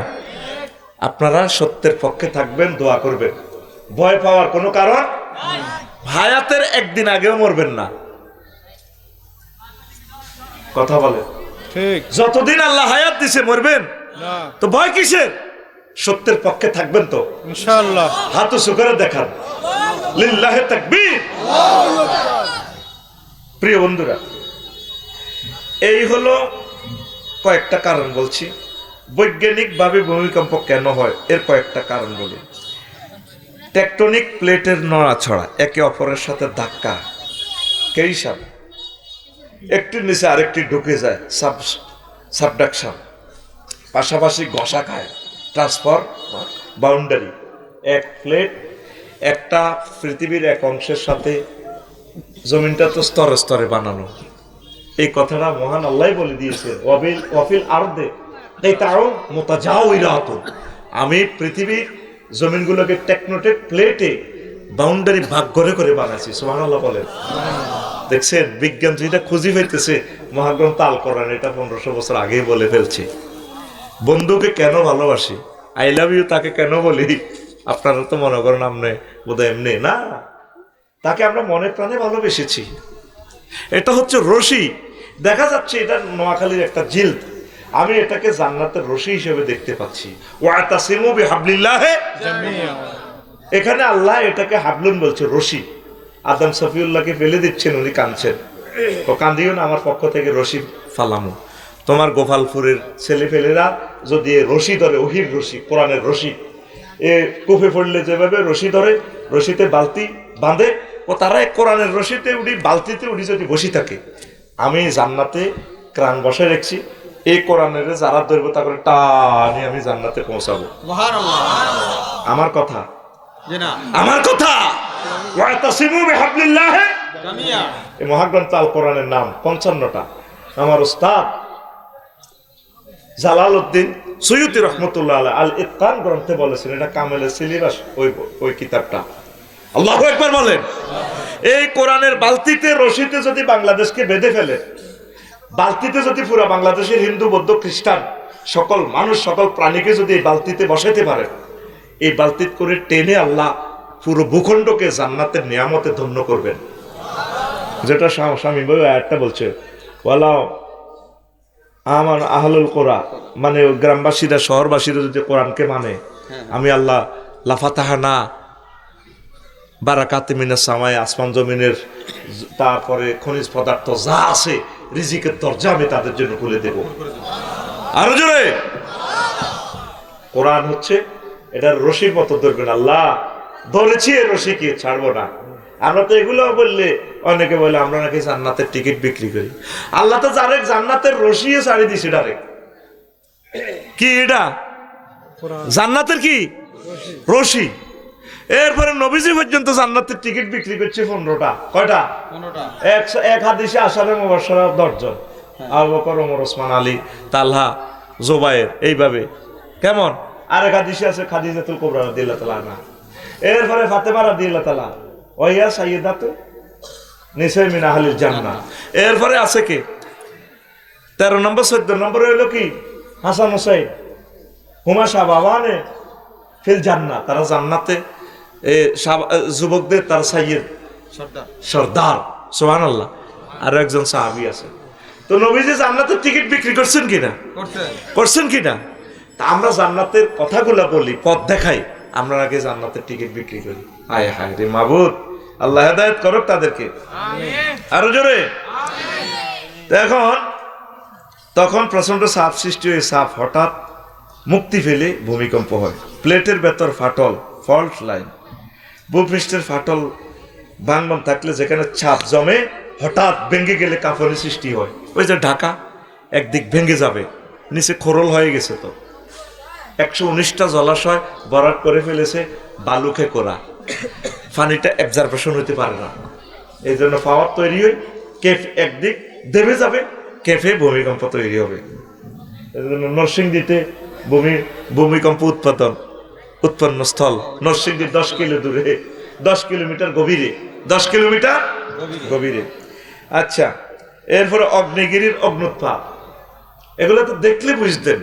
আপনারা সত্যের পক্ষে থাকবেন, দোয়া করবেন, ভয় পাওয়ার কোনো কারণ, হায়াতের একদিন আগেও মরবেন না। কথা বলে ঠিক, যতদিন আল্লাহ হায়াত দিছে মরবেন না, তো ভয় কিসের? সত্যের পক্ষে থাকবেন তো ইনশাআল্লাহ। হাত উঁচু করে দেখান, লিল্লাহে তাকবীর। প্রিয় বন্ধুরা, এই হলো কয়েকটা কারণ বলছি। বৈজ্ঞানিকভাবে ভূমিকম্প কেন হয় এর কয়েকটা কারণ বলি। টেকটনিক প্লেটের নড়াছড়া, একে অপরের সাথে ধাক্কা, কেইসাব, একটির নিচে আরেকটি ঢুকে যায়, সাবডাকশন, পাশাপাশি ঘষা খায়, ট্রান্সফার, বাউন্ডারি। এক প্লেট একটা পৃথিবীর এক অংশের সাথে, জমিনটা তো স্তরে স্তরে বানানো, এই কথাটা মহান আল্লাহ বলে দিয়েছে, ওয়াফিল আরদে তাও মুতাজাওয়িরাত, আমি পৃথিবীর জমিনগুলোকে টেকনোটেক প্লেটে বাউন্ডারি ভাগ করে করে বানাইছি। সুবহানাল্লাহ বলেন। দেখছেন, বিজ্ঞান যেটা খুঁজি হইতেছে, মহাগ্রন্থ আল কোরআন এটা 1500 বছর আগেই বলে ফেলছে। বন্ধুকে কেন ভালোবাসি, আই লাভ ইউ তাকে কেন বলি, আপনারা তো মনে করেন আপনি বোধহয় এমনি না, তাকে আমরা মনে প্রাণে ভালোবেসেছি। এটা হচ্ছে রশি, দেখা যাচ্ছে এটা নোয়াখালীর একটা জিলদ, আমি এটাকে জান্নাতের রশি হিসেবে দেখতে পাচ্ছি। ওয়াতাসিমু বিহাবলিল্লাহি জামিয়া, এখানে আল্লাহ এটাকে হাবলুন বলছে, রশি। আদম সফিউল্লাহকে ফেলে দিচ্ছেন, উনি কাঁদছেন, ও কান্দিও না, আমার পক্ষ থেকে রশি ফালামু। তোমার গোপালপুরের ছেলেপেলেরা যদি রশি ধরে, ওহির রশি, কোরআনের রশি, এ কুফে পড়লে যেভাবে রশি ধরে, রশিতে বালতি বাঁধে, ও তারা কোরআনের রশিতে উঠি, বালতিতে উঠি যদি বসি থাকে, আমি জান্নাতে ক্রান বসায় রাখছি, এই কোরআনের যারা ধরবো তা করে টানি আমি জান্নাতে পৌঁছাবো। আমার কথা, আমার কথা, ওয়াতাসিমু বিহাবলিল্লাহি জামিয়া, এই মহাগ্রন্থ আল কোরআনের নাম 55টা। আমার উস্তাদ জালালউদ্দিন সৈয়দী রহমতুল্লাহ আলাইহি আল ইতকান গ্রন্থে বলেছেন, এটা কামেলের সিলেবাস, ওই কিতাবটা। আল্লাহু আকবার বলেন। এই কোরআনের বালতিতে রশিতে যদি বাংলাদেশকে বেঁধে ফেলে, বালতিতে যদি পুরো বাংলাদেশের হিন্দু, বৌদ্ধ, খ্রিস্টান সকল মানুষ, সকল প্রাণীকে যদি এই বালতিতে বসাইতে পারে, এই বালতিতে করে টেনে আল্লাহ পুরো ভূখণ্ডকে জান্নাতের নিয়ামতে ধন্য করবেন। যেটা স্বামী বই আয়াতটা বলছে, ওয়ালাও আমার আহলুল কোরআন, মানে গ্রামবাসীরা, শহরবাসীরা যদি কোরআনকে মানে, আমি আল্লাহ লাফাতাহানা বারাকাতে মিনাস সামায়ে, আসমান জমিনের, তারপরে খনিজ পদার্থ যা আছে রিজিকের দরজা আমি তাদের জন্য খুলে দেব। আরো জোরে। কোরআন হচ্ছে এটার রশির মতো ধরবেন, আল্লাহ ধরেছি এর রশিকে ছাড়বো না। আমরা তো এগুলো বললে অনেকে বলে আমরা নাকি জান্নাতের টিকিট বিক্রি করি। আল্লাহ তো ডাইরেক্ট জান্নাতের রশিয়ে ছাড়ি দিছে ডাইরেক্ট। কি এটা? জান্নাতের কি রশি। এরপরে নবীজি পর্যন্ত জান্নাতের টিকিট বিক্রি করছে 15টা। কয়টা? 15টা। এক হাদিসে আশারে মুবাশশারা 10 জন, আবু বকর, ওমর, ওসমান, আলী, তালহা, জুবায়ের, এইভাবে। কেমন? আরেক হাদিসে আছে খাদিজাতুল কুবরা রাদিয়াল্লাহু তাআলা আনহা, এরপরে ফাতেমা রাদিয়াল্লাহু তাআলা ওয়া সাইয়্যিদাতু নিসাই মিন আহলিল জান্নাহ। এরপরে আছে কি 13 নম্বর 14 নম্বরে হলো কি হাসান হুসাইন হুমা শাবাবানে ফিল জান্নাহ, তারা জান্নাতে যুবকদের তার সাইয়্যিদ সর্দার। সুবহানাল্লাহ। আর একজন সাহাবী আছে। তো নবীজি জান্নাতের টিকিট বিক্রি করছেন কিনা? করছেন কিনা? তা আমরা জান্নাতের কথাগুলো বলি, পথ দেখাই, আমরা আগে জান্নাতের টিকিট বিক্রি করি। হায় হায় রে মাবুদ, আল্লাহ হেদায়েত করুক তাদেরকে। আরো জোরে। তখন প্রচন্ড চাপ সৃষ্টি হয়ে চাপ হঠাৎ মুক্তি ফেলে ভূমিকম্প হয়, প্লেটের ভেতর ফাটল, ফল্ট লাইন, ভূপৃষ্ঠের ফাটল ভাঙন থাকলে যেখানে চাপ জমে হঠাৎ ভেঙে গেলে কাঁপনের সৃষ্টি হয়। ওই যে ঢাকা একদিক ভেঙে যাবে, নিচে খোরল হয়ে গেছে, তো 119টা জলাশয় ভরাট করে ফেলেছে বালুকে কোরা, পানিটা অ্যাবজর্পশন হইতে পারে না, এই জন্য পাওয়ার তৈরি হয়, কেফ একদিক দেবে যাবে, কেফে ভূমিকম্প তৈরি হবে। এই জন্য নরসিংদীতে ভূমিকম্প উৎপন্ন স্থল নরসিংদী 10 কিলো দূরে, 10 কিলোমিটার গভীরে, 10 কিলোমিটার গভীরে। আচ্ছা, এরপরে অগ্নিগিরির অগ্নুৎপাত, এগুলো তো দেখলে বুঝতেন।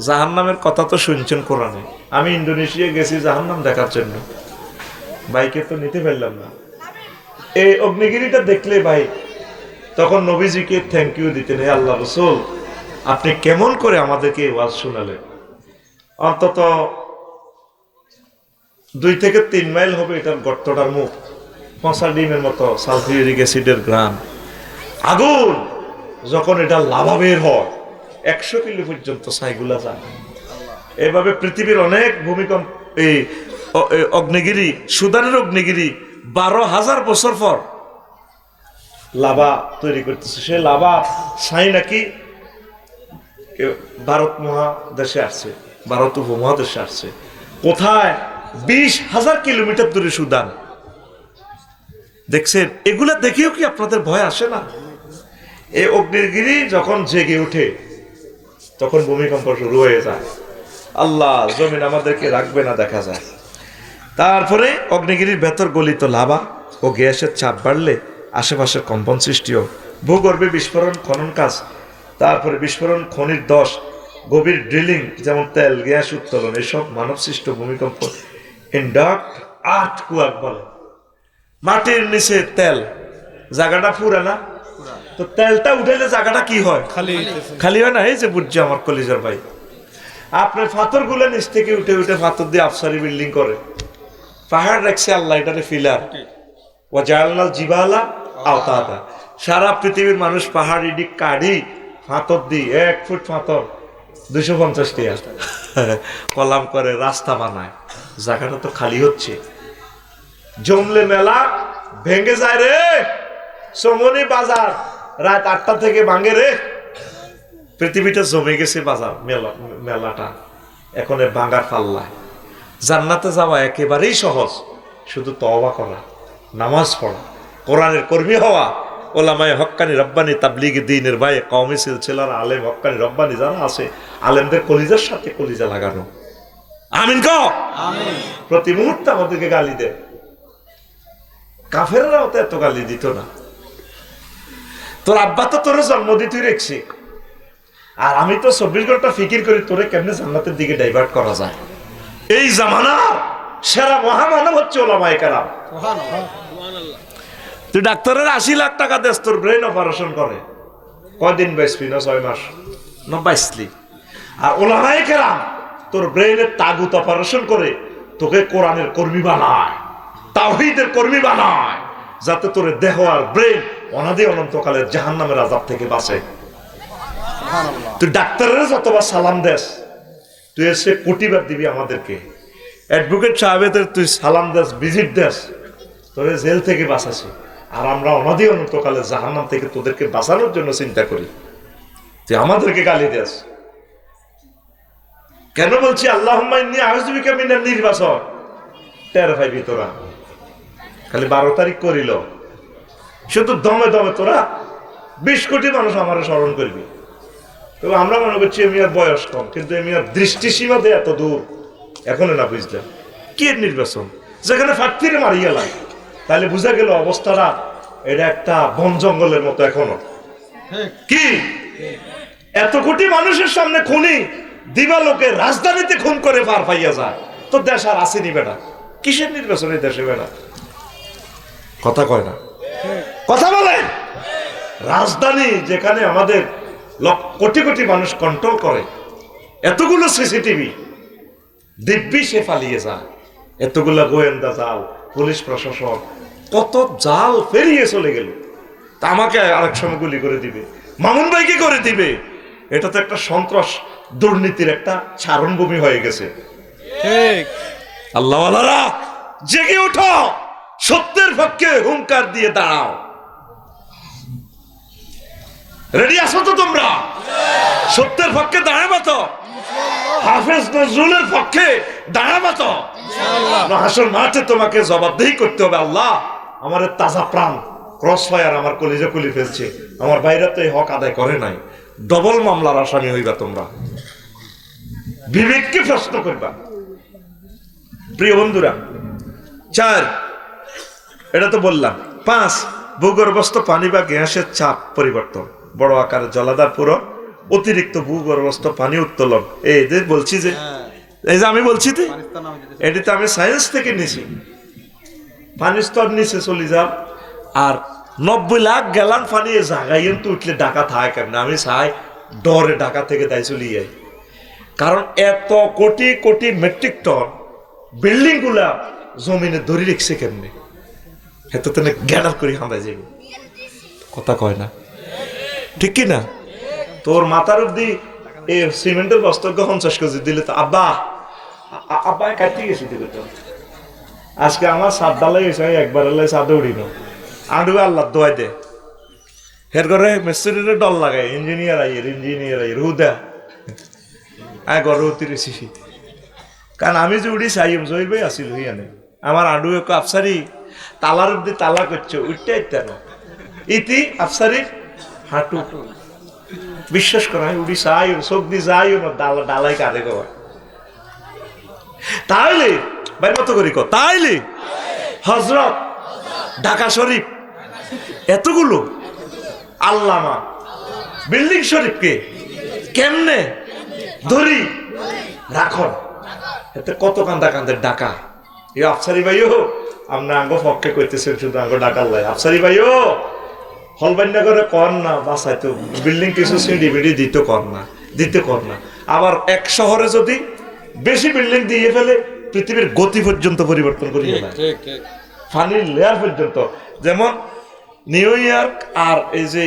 জাহান্নামের কথা তো শুনছেন কোরআনে। আমি ইন্দোনেশিয়া গেছি জাহান্নাম দেখার জন্য, বাইকে তো নিতে পারলাম না। এই অগ্নিগিরিটা দেখলে ভাই তখন নবীজিকে থ্যাংক ইউ দিতেন, হে আল্লাহ রাসূল আপনি কেমন করে আমাদেরকে ওয়াজ শোনালেন। অন্তত 2 থেকে 3 মাইল হবে এটার গর্তটার মুখ, পচা ডিমের মতো সালফিউরিক অ্যাসিডের গ্রাম, আগুন যখন এটা লাভা বের হয় 100 কিলো পর্যন্ত ছাইগুলা যায়। এভাবে পৃথিবীর অনেক ভূমিকম্প, এই অগ্নিগিরি, সুদানের অগ্নিগিরি 12,000 বছর পর লাভা তৈরি করতেছে। সে লাভা ছাই নাকি ভারত মহাদেশে আসছে, ভারত উপমহাদেশে আসছে। কোথায়? 20,000 কিলোমিটার দূরে সুদান। দেখছেন? এগুলা দেখেও কি আপনাদের ভয় আসে না? এই অগ্নিগিরি যখন জেগে ওঠে তখন ভূমিকম্প শুরু হয়ে যায়। আল্লাহ জমিন আমাদেরকে রাখবে না, দেখা যায়। তারপরে অগ্নিগিরির ভেতর গলিত লাভা ও গ্যাসের চাপ বাড়লে আশেপাশের কম্পন সৃষ্টি হয়, ভূগর্ভে বিস্ফোরণ, খনন কাজ, তারপরে বিস্ফোরণ, খনির দশ, গভীর ড্রিলিং, যেমন তেল গ্যাস উত্তোলন, এসব মানব সৃষ্ট ভূমিকম্প। ইন্ডাক্ট আর্থকুয়াক বলে। মাটির নিচে তেল, জায়গাটা পুরা না, তো তেলটা উঠাইলে জায়গাটা কি হয়? খালি হয় না। এই যে বুঝছে আমার কলিজার ভাই, আপনার পাথর গুলো নিচ থেকে উঠে উঠে পাথর দিয়ে আফসারি বিল্ডিং করে, পাহাড় রাখছে আল্লাহ এটারে ফিলার, ও জালাল জিবালা আওতাদা। সারা পৃথিবীর মানুষ পাহাড় ইডি কাঢ়ি পাথর দিয়ে 1 ফুট পাথর 250 টাকা কলাম করে রাস্তা বানায়। জায়গাটা তো খালি হচ্ছে, জমলে মেলা ভেঙে যায় রে। সমনি বাজার রাত 8টা থেকে ভাঙে রে। পৃথিবীটা জমে গেছে বাজার, মেলাটা এখন ভাঙার পাল্লায়। জান্নাতে যাওয়া একেবারেই সহজ, শুধু তওবা করা, নামাজ পড়া, কোরআনের কর্মী হওয়া, ওলামায়ে হক্কানি রব্বানি তাবলিগি দ্বীনের ভাই কওমি সিলসিলার আলেম হক্কানি রব্বানি যারা আছে, আলেমদের কলিজার সাথে কলিজা লাগানো। আমিন কও। আমিন। প্রতি মুহূর্তে আমাদেরকে গালি দেয়, কাফেররাও তো এত গালি দিত না। তোর আব্বা তো তোর জন্ম দিতেই রেখছি, আর আমি তো 24 ঘন্টা ফিকির করি তোরে কেমনে জান্নাতের দিকে ডাইভার্ট করা যায়। এই জামানার সেরা মহামানব হচ্ছে ওলামায়ে কেরাম। তুই ডাক্তারের 80 লাখ টাকা দেস, তোর ব্রেন অপারেশন করে, কয়দিন বাঁচবি? না 6 মাস না বাঁচলি। আর ওলামায়ে কেরাম তোর ব্রেনের তাগুত অপারেশন করে তোকে কোরআনের কর্মী বানায়, তাওহীদের কর্মী বানায়, যাতে তোর দেহ আর ব্রেন অনাদি অনন্তকালের জাহান্নামের আযাব থেকে বাঁচে। তুই ডাক্তারের যতবার সালাম দেস, তুই এসে কোটিবার দিবি আমাদেরকে। অ্যাডভোকেট সাহেবেদের তুই সালাম দেস, ভিজিট দেস, তোরে জেল থেকে বাঁচাছি। আর আমরা অনাদি অনন্তকালের জাহান্নাম থেকে তোদেরকে বাঁচানোর জন্য চিন্তা করি, তুই আমাদেরকে গালি দেস কেন? বলছি আল্লাহুম্মা ইন্নী আউযু বিকা মিনান নির্বাচন। টের পাইবি তোরা, খালি 12 তারিখ করিল, শুধু দমে দমে তোরা 20 কোটি মানুষ আমার স্মরণ করবি। তবে আমরা মনে করছি এমিয়ার বয়স কম, কিন্তু এমিয়ার দৃষ্টিসীমা দিয়ে এত দূর, এখনো না বুঝলাম কি নির্বাচন, যেখানে ফাটতিরে মারি গেলাম। তাহলে বুঝা গেল অবস্থাটা এটা একটা বন জঙ্গলের মতো এখনো। কি এত কোটি মানুষের সামনে খুনি দিবালোকে রাজধানীতে খুন করে পার পাইয়া যায়, তো দেশ আর আসেনি বেটা। কিসের নির্বাচন এই দেশে বেটা? কথা কয় না, কথা বলে। রাজধানী যেখানে আমাদের কোটি কোটি মানুষ কন্ট্রোল করে, এতগুলো সিসিটিভি, দিব্যি সে পালিয়ে যায়। এতগুলো গোয়েন্দা জাল, পুলিশ প্রশাসন, কত জাল ফেরিয়ে চলে গেল। তা আমাকে আরেক সময় গুলি করে দিবে, মামুন ভাই কি করে দিবে? এটা তো একটা সন্ত্রাস দুর্নীতির একটা চারণভূমি হয়ে গেছে। ঠিক আল্লাহওয়ালারা জেগে ওঠো, সত্যের পক্ষে হুঙ্কার দিয়ে দাঁড়াও। রেডি আছো তো তোমরা? সত্যের পক্ষে দাঁড়াবা তো? হাফেজ নজরুলের পক্ষে দাঁড়াবা তো? হাসর মাঠে তোমাকে জবাবদেহি করতে হবে। আল্লাহ, আমার তাজা প্রাণ ক্রস ফায়ার আমার কলিজা খুলে ফেলছে, আমার বাইরে তো এই হক আদায় করে নাই। ডবল মামলার আসামি হইবা তোমরা, বিবেককে প্রশ্ন করবা। প্রিয় বন্ধুরা, 4 এটা তো বললাম। 5 ভূগর্ভস্থ পানি বা গ্যাসের চাপ পরিবর্তন, বড় আকারে জলাধার পুরো অতিরিক্ত ভূগর্ভস্থ পানি উত্তোলন। এই যে বলছি যে, এই যে আমি বলছি যে এটি তো আমি সায়েন্স থেকে নিছি। পানি স্তর নিচে চলে যাও, আর 90 লাখ গ্যালন পানি জাগাইয়েন তো উঠলে ঢাকা থাকে কেমন? আমি চাই ডরে ঢাকা থেকে দায় চলে যাই, কারণ এত crore crore metric ton building গুলা জমিনে ধরে রেখছে কেমনে? এত তেনে গ্যাডার করে হাঁদাই যাবে। কথা কয় না, ঠিক কি না? তোর মাথার অব্দি এই সিমেন্টের বস্তা 50 কেজি দিলে তো আব্বা আব্বা কাটতে গেছি দিলে তো। আজকে আমার সাত ডালাই গেছে, আমি একবার সাদে উড়ি না, আডু আল্লাহ দোয়াই দে। এর করে মিস্ত্রির ডল লাগাই, ইঞ্জিনিয়ার আইয়ের হুদা আয় ঘরে উতিরেছি। কারণ আমি যে উড়ি চাই জয় ভাই আসিল হইয়ানে, আমার আডু এক আফসারি তালার অব্দি তালা করছে, উঠতে ইত্যান ইতি আফসারির হাঁটু। বিশ্বাস করা, আমি উড়ি চাই, চোখ দিয়ে যাই না, ডালাই কাঁদে গো। তাইলে বাইর মতো করি কো, তাইলে হজরত, ঢাকা শরীফ, এতগুলো আল্লামা বিল্ডিং শরীফকে কেমনে ধরি রাখন? এতে কত কান্দা কান্দের ডাকা। এই আফসারি ভাইও আমরা আঙ্গ পক্ষে করতেছেন, শুধু আঙ্গ ডাকার লাই। আফসারি ভাইও হলবান্যা করে কর না, বাসায় তো বিল্ডিং কিছু সিঁড়ি বিড়ি দিতে কর না। আবার এক শহরে যদি বেশি বিল্ডিং দিয়ে ফেলে, পৃথিবীর গতি পর্যন্ত পরিবর্তন করিয়ে দেয়, ফানির লেয়ার পর্যন্ত। যেমন নিউ ইয়র্ক আর এই যে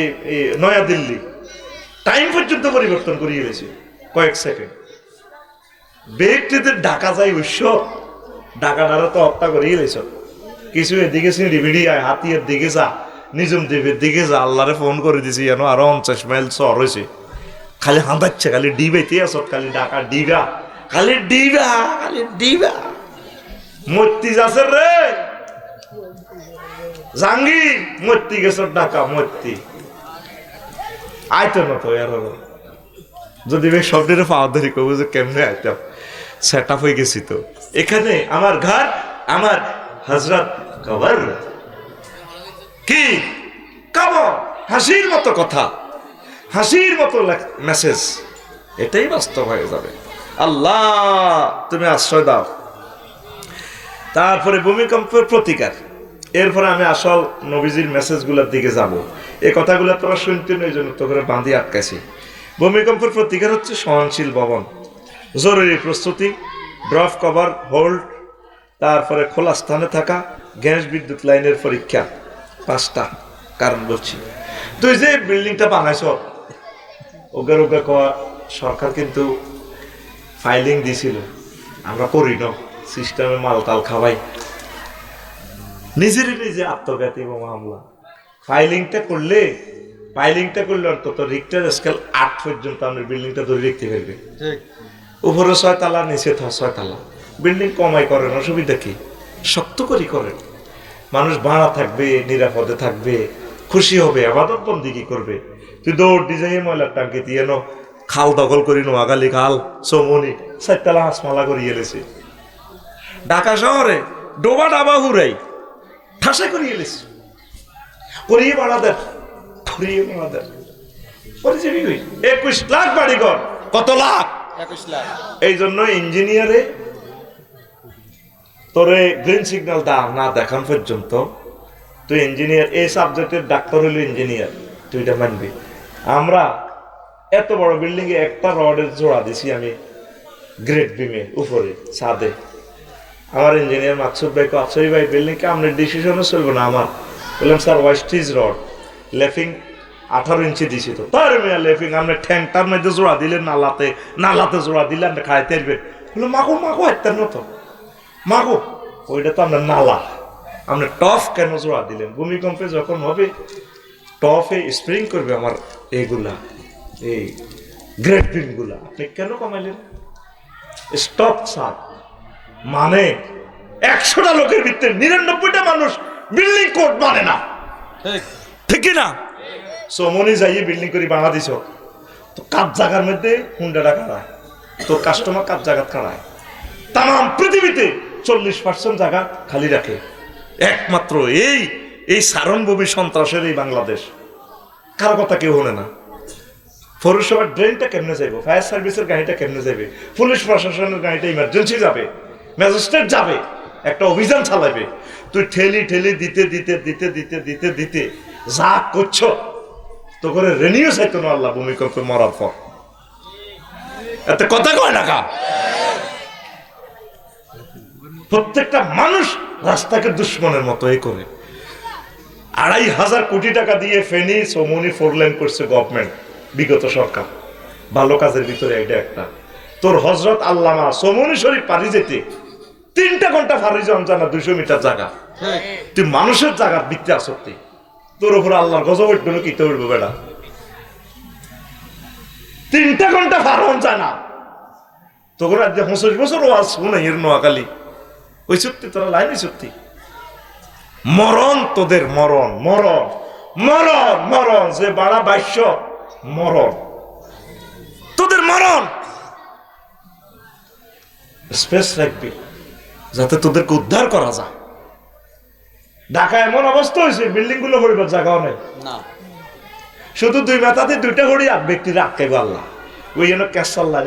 নয়াদিল্লি, টাইম পর্যন্ত পরিবর্তন করিয়ে গেছে কয়েক সেকেন্ড। ব্যক্তিদের ঢাকা যায় উৎস, ঢাকাটারা তো হত্যা করিয়ে গেছ। কিছু এদিকে সিঁড়ি বিড়ি আয়, হাতিয়ার দিকে যা, নিজম দেবের দিকে যা। আল্লাহরে ফোন করে দিছি, যেন আরো 50 মাইল শহর হয়েছে। খালি হাঁদাচ্ছে, খালি ডিবাইতে আস, খালি ঢাকা ডিবা, খালি ডিবা। মূর্তি যাচ্ছে রে জাঙ্গির, মূর্তি গেছে ঢাকা, মূর্তি আইতো না তো। এর হলো যদি শব্দের পাওয়া ধরি কবো যে কেমনে আইতাম, সেট আপ হয়ে গেছি তো। এখানে আমার ঘর, আমার হযরত কবর। কি কবর? হাসির মতো কথা, হাসির মতো মেসেজ, এটাই বাস্তব হয়ে যাবে। আল্লাহ তুমি আশ্রয় দাও। তারপরে ভূমিকম্পের প্রতিকার, এরপরে আমি আসল নবীজির মেসেজগুলোর দিকে যাব। এই কথাগুলো তোরা শুনতে নেই, জন্য তো করে বাঁধিয়ে আটকাছি। ভূমিকম্পের প্রতিকার হচ্ছে সহনশীল ভবন, জরুরি প্রস্তুতি, ড্রপ কভার হোল্ড, তারপরে খোলা স্থানে থাকা, গ্যাস বিদ্যুৎ লাইনের পরীক্ষা। 5টা কারণ বলছি, তুই যে বিল্ডিংটা বানাইছ ওগার ওগা কয়া সরকার কিন্তু ফাইলিং দিছিল, আমরা করি না, সিস্টেমে মালতাল খাওয়াই, নিজেরই নিজে আত্মঘাতী মামলা। ফাইলিংটা করলে অন্তত রিক্টার স্কেল 8 পর্যন্ত আমরা বিল্ডিংটা ধরে রাখতে পারবে। উপরে 6 তালা, নিচে 6 তালা, বিল্ডিং কমাই করেন, অসুবিধা কি? শক্ত করি করেন, মানুষ ভাড়া থাকবে, নিরাপদে থাকবে, খুশি হবে, আবাদত বন্দিগি করবে। তুই দৌড় ডিজাইন ময়লার টাঙ্কি দিয়ে খাল দখল করি, নোয়াখালী খাল, চমনি 4 তালা হাসমালা করিয়ে এলেছে। ঢাকা শহরে ডোবা ডাবা হুরাই ঠাসা করিয়ে এলেছে, করিয়ে বাড়াদের 21 লাখ বাড়িঘর, কত লাখ? 21 লাখ। এই জন্য ইঞ্জিনিয়ারে তোরে গ্রিন সিগন্যাল না দেখান পর্যন্ত তুই ইঞ্জিনিয়ার, এই সাবজেক্টের ডাক্তার হইলো ইঞ্জিনিয়ার, তুই এটা মানবি। আমরা এত বড় বিল্ডিং এ একটা রডের জোড়া দিছি আমি গ্রেট বিমে উপরে ছাদে। আমার ইঞ্জিনিয়ার মাকসুদ ভাই আফসারি ভাই বিল্ডিং কে আমরা ডিসিশনও চলবো না আমার। বললাম স্যার ওয়েস্টিজ রড লেফিং 18 ইঞ্চি দিছি, তো তার মেয়া লেফিং আমরা ঠ্যাংটার মধ্যে জোড়া দিলে নালাতে জোড়া দিলে আমরা খাইতে পারবে। বললো মাগো হাইতার মতো মাগো, ওইটা তো আমরা নালা, আমরা টফ কেন জোড়া দিলেন? ভূমিকম্পে যখন হবে টফে স্প্রিং করবে আমার এইগুলা, এই গ্রেট বিম গুলা, আপনি কেন কমাইলেন? স্টপ সাপ মানে 100টা লোকের ভিতরে 99টা মানুষ বিল্ডিং কোড মানে না, ঠিক না? সোমনি যাইয়ে বিল্ডিং করে বানা দিছ, তো কাজ জায়গার মধ্যে হুন্ডাটা খাড়ায়, তোর কাস্টমার কাজ জায়গা খাড়ায়। তাম পৃথিবীতে 40% জায়গা খালি রাখে একমাত্র এই সারণভূমি সন্ত্রাসের এই বাংলাদেশ। কারো কথা কেউ হনে না। পৌরসভার ড্রেনটা কেমনে যাইব, ফায়ার সার্ভিসের গাড়িটা কেমনে যাবে, পুলিশ প্রশাসনের গাড়িটা ইমার্জেন্সি যাবে, ম্যাজিস্ট্রেট যাবে, একটা অভিযান চালাবে। তুই ঠেলি দিতে দিতে দিতে দিতে দিতে দিতে যা করছ, তো করে রেনিও চাইতো না আল্লাহ ভূমিকম্পে মরার পর। এত কথা কয় না কা? প্রত্যেকটা মানুষ রাস্তাকে দুশ্মনের মতো করে। 2,500 কোটি টাকা দিয়ে ফেনী চমনি 4 লেন করছে গভর্নমেন্ট, বিগত সরকার। ভালো কাজের ভিতরে এটা একটা। তোর হযরত আল্লামা চমনি শরীফ পারি যেতে 3টা ঘন্টা ফারি যান জানা, 200 মিটার জায়গা। তুই মানুষের জায়গা বিকতে আসক্তি, তোর উপর আল্লাহর গজব উঠবে না, কি তো উঠবে বেড়া। 3টা ঘন্টা ফারন জানা, তোর রাজ্যে 25 বছর ওয়াজ শুনে এর নোয়াখালী, ওই সত্যি তোরা লাইনই সত্যি। মরণ তোদের, মরণ মরণ মরণ মরণ, যে বাড়া 2200 মরণ তোদের, মরণ। স্পেস রাখবি যাতে তোদেরকে উদ্ধার করা যায়। ঢাকা এমন অবস্থা হয়েছে বিল্ডিং গুলো হরিবার জায়গাও নেই, শুধু 2 মাথাতে 2টা হরি আর ব্যক্তিরা আটকাইব আল্লাহ। ওই জন্য ক্যাসাল্লা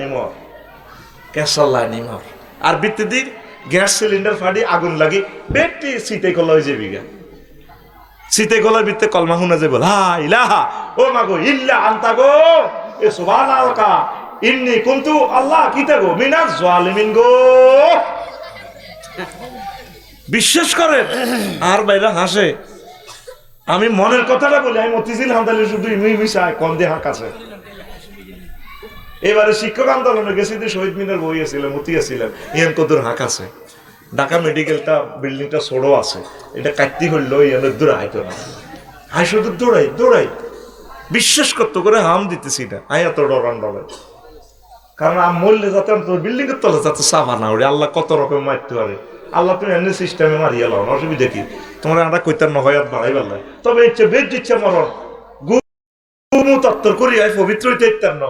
নিমর আর বৃত্তি দিক গ্যাস সিলিন্ডার ফাটি আগুন লাগি ব্যক্তি শীতে কলা হয়ে যাবি গা। শীতে কলার ভিত্তে কলমা শুনা যাবো, হা ইলাহা ও মাগো ইল্লা আনতা গো এ সুবহানাল্লাহ ইন্নী কুনতু আল্লাহ কিতা গো মিনাজ জালিমিন গো। বিশ্বাস করেন আর বাইরা হাসে। আমি মনের কথাটা বলি, আমি মতিঝিল হামদালি শুধু ইমি মিশায় কম দিয়ে হাঁক আছে। এবারে শিক্ষক আন্দোলনে গেছি, শহীদ মিনার বই ছিলাম, মতি ছিলাম, ইয়ান কদুর হাঁক আছে। ঢাকা মেডিকেলটা বিল্ডিংটা ছোড়ো আছে, এটা কাটতি হইলো ইয়ান দৌড়াইতো না, আই শুধু দৌড়াই বিশ্বাস করতো করে হাম দিতেছি না, আই এত ডরান ডরাই। কারণ মরলে যাতে তোর বিল্ডিং এর তলে যাতে সাফা না উড়ে, আল্লাহ কত রকম মারতে পারে। আল্লাহ তুমি এমনি সিস্টেমে মারিয়ে লাও, অসুবিধা কি? তোমার আমরা কইতার নহয়াত বাড়াই পারলাই, তবে ইচ্ছে বেদ দিচ্ছে মরণ গুমু তত্তর করি আই পবিত্র হইতে ইত্যার ন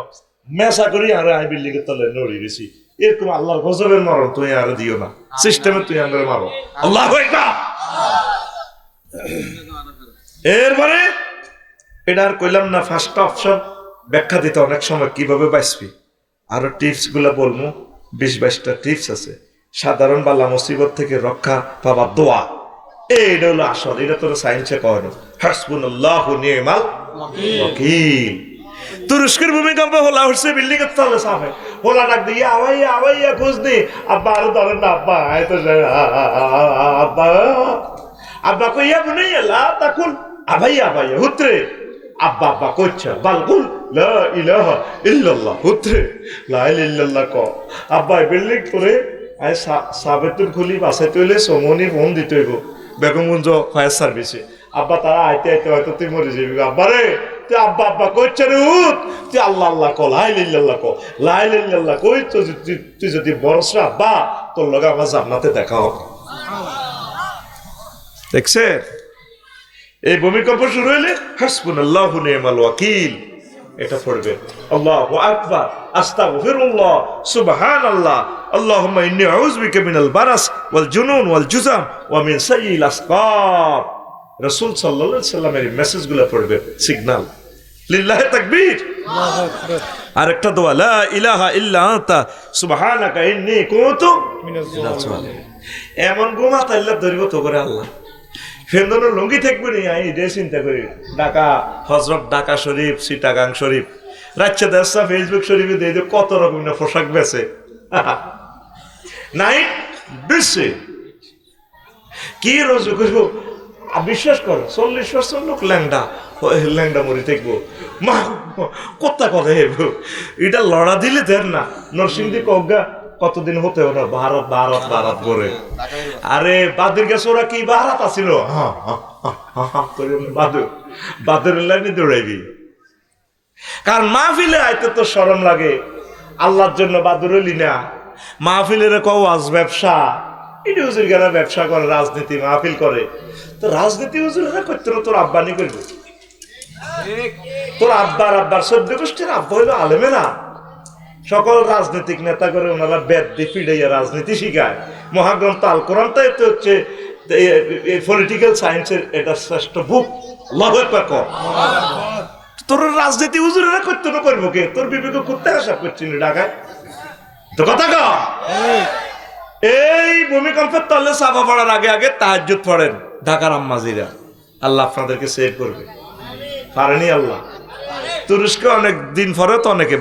মেসা করি আর আই বিল্ডিং এর তলে নড়ি গেছি। এরকম আল্লাহর গজবের মরণ তুমি আর দিও না, সিস্টেমে তুই আমরা মারো। আল্লাহ এরপরে এটা আর কইলাম না, ফার্স্ট অপশন ব্যাখ্যা দিতে অনেক সময় কিভাবে বাঁচবি। আরো টিপস গুলা বলবো, 20-22টা টিপস আছে। সাধারণ বালা মুসিবত থেকে রক্ষা পাবা দোয়া, এইটা হলো আসল। এটা তোর সায়েন্সে কয় না, হাসবুনাল্লাহু নি'মাল ওয়াকিল। তুরস্কের ভূমিকম্প হলা হচ্ছে বিল্ডিং এর তলে সাফে হোলা ডাক দিয়ে আওয়াইয়া খোঁজ নে, আব্বা আরো ধরেন না, আব্বা আয় তো আব্বা আব্বা কইয়া বুনাইয়া লা তাকুল আভাইয়া আভাইয়া হুত্রে আব্বা আব্বা কইছে বালগুল লা ইলাহা ইল্লাল্লাহ হুত্রে লা ইলাহা ইল্লাল্লাহ ক আব্বা বিল্ডিং করে আই সাবেতুল খুলি বাসে তৈলে সমনি ফোন দিতে হইব বেগমগঞ্জ ফায়ার সার্ভিসে আব্বা তারা আইতে আইতে হয়তো তুই মরে যাবি আব্বা রে তুই আব্বা আব্বা কইছে রে হুত তুই আল্লাহ আল্লাহ ক লা ইলাহা ইল্লাল্লাহ ক লা ইলাহা ইল্লাল্লাহ কই তো তুই যদি বরস আব্বা তোর লগে আমার জান্নাতে দেখা হবে দেখছে এই ভূমিকম্প শুরু হইলে হাসবুনাল্লাহু নি'মাল ওয়াকিল এটা পড়বে আল্লাহু আকবার আস্তাগফিরুল্লাহ সুবহানাল্লাহ আল্লাহুম্মা ইন্নী আউযু বিকা মিনাল বারাস ওয়াল জুনুন ওয়াল জুযাম ওয়া মিন সাইয়িল আসকাব রাসূল সাল্লাল্লাহু আলাইহি সাল্লামের মেসেজগুলো পড়বে সিগন্যাল লিল্লাহি তাকবীর আল্লাহু আকবার আরেকটা দোয়া লা ইলাহা ইল্লা আনতা সুবহানাকা ইন্নী কুনতু মিনাজ জালিমিন এমন গোমা তাইল্লা ধরিব তো করে আল্লাহ ফেন্দন লঙ্গি থাকবে নি আমি এটাই চিন্তা করি ঢাকা হজরত ঢাকা শরীফ চিটাগাং শরীফ রাজ্য দেশা ফেসবুক শরীফে দিয়ে কত রকমের পোশাক বেছে নাই বেশি কি রোজু করবো বিশ্বাস করো 40% লোক ল্যাংডা মরি থাকবো মা কথা হেবো এটা লড়া দিলে দেন না নরসিংদী কজ্ঞা কতদিন হতে না ভারত করে আরে বাদের গেছে ওরা কি ভারত আসিল বাদের লাইনে দৌড়াইবি কারণ মাহফিলে আইতে তো শরম লাগে আল্লাহর জন্য বাদুর হইলি না মাহফিলের কওয়াজ ব্যবসা এটি হুজুর গেলা ব্যবসা করে রাজনীতি মাহফিল করে তো রাজনীতি হুজুরেরা করতে না তোর আব্বানি করবি তোর আব্বার 14 গোষ্ঠীর আব্বা হইলো আলেমেরা সকল রাজনৈতিক নেতা করে ওনারা বেদ দিয়ে ফিডাইয়া রাজনীতি শিখায় মহাগ্রন্থ আল কোরআনটা এতে হচ্ছে পলিটিক্যাল সায়েন্সের এটা শ্রেষ্ঠ বুক আল্লাহু আকবার কর তোর রাজনীতি হুজুরেরা করতে না করবো কে তোর বিবেকে করতে আশা করছি না ঢাকায় তো কথা ক এই ভূমিকম্পের তলে চাপা পড়ার আগে আগে তাহাজ্জুদ পড়েন ঢাকার আম্মাজিরা আল্লাহ আপনাদেরকে সেভ করবে পারেনি আল্লাহ তুরস্কে অনেক দিন পরে তো অনেকে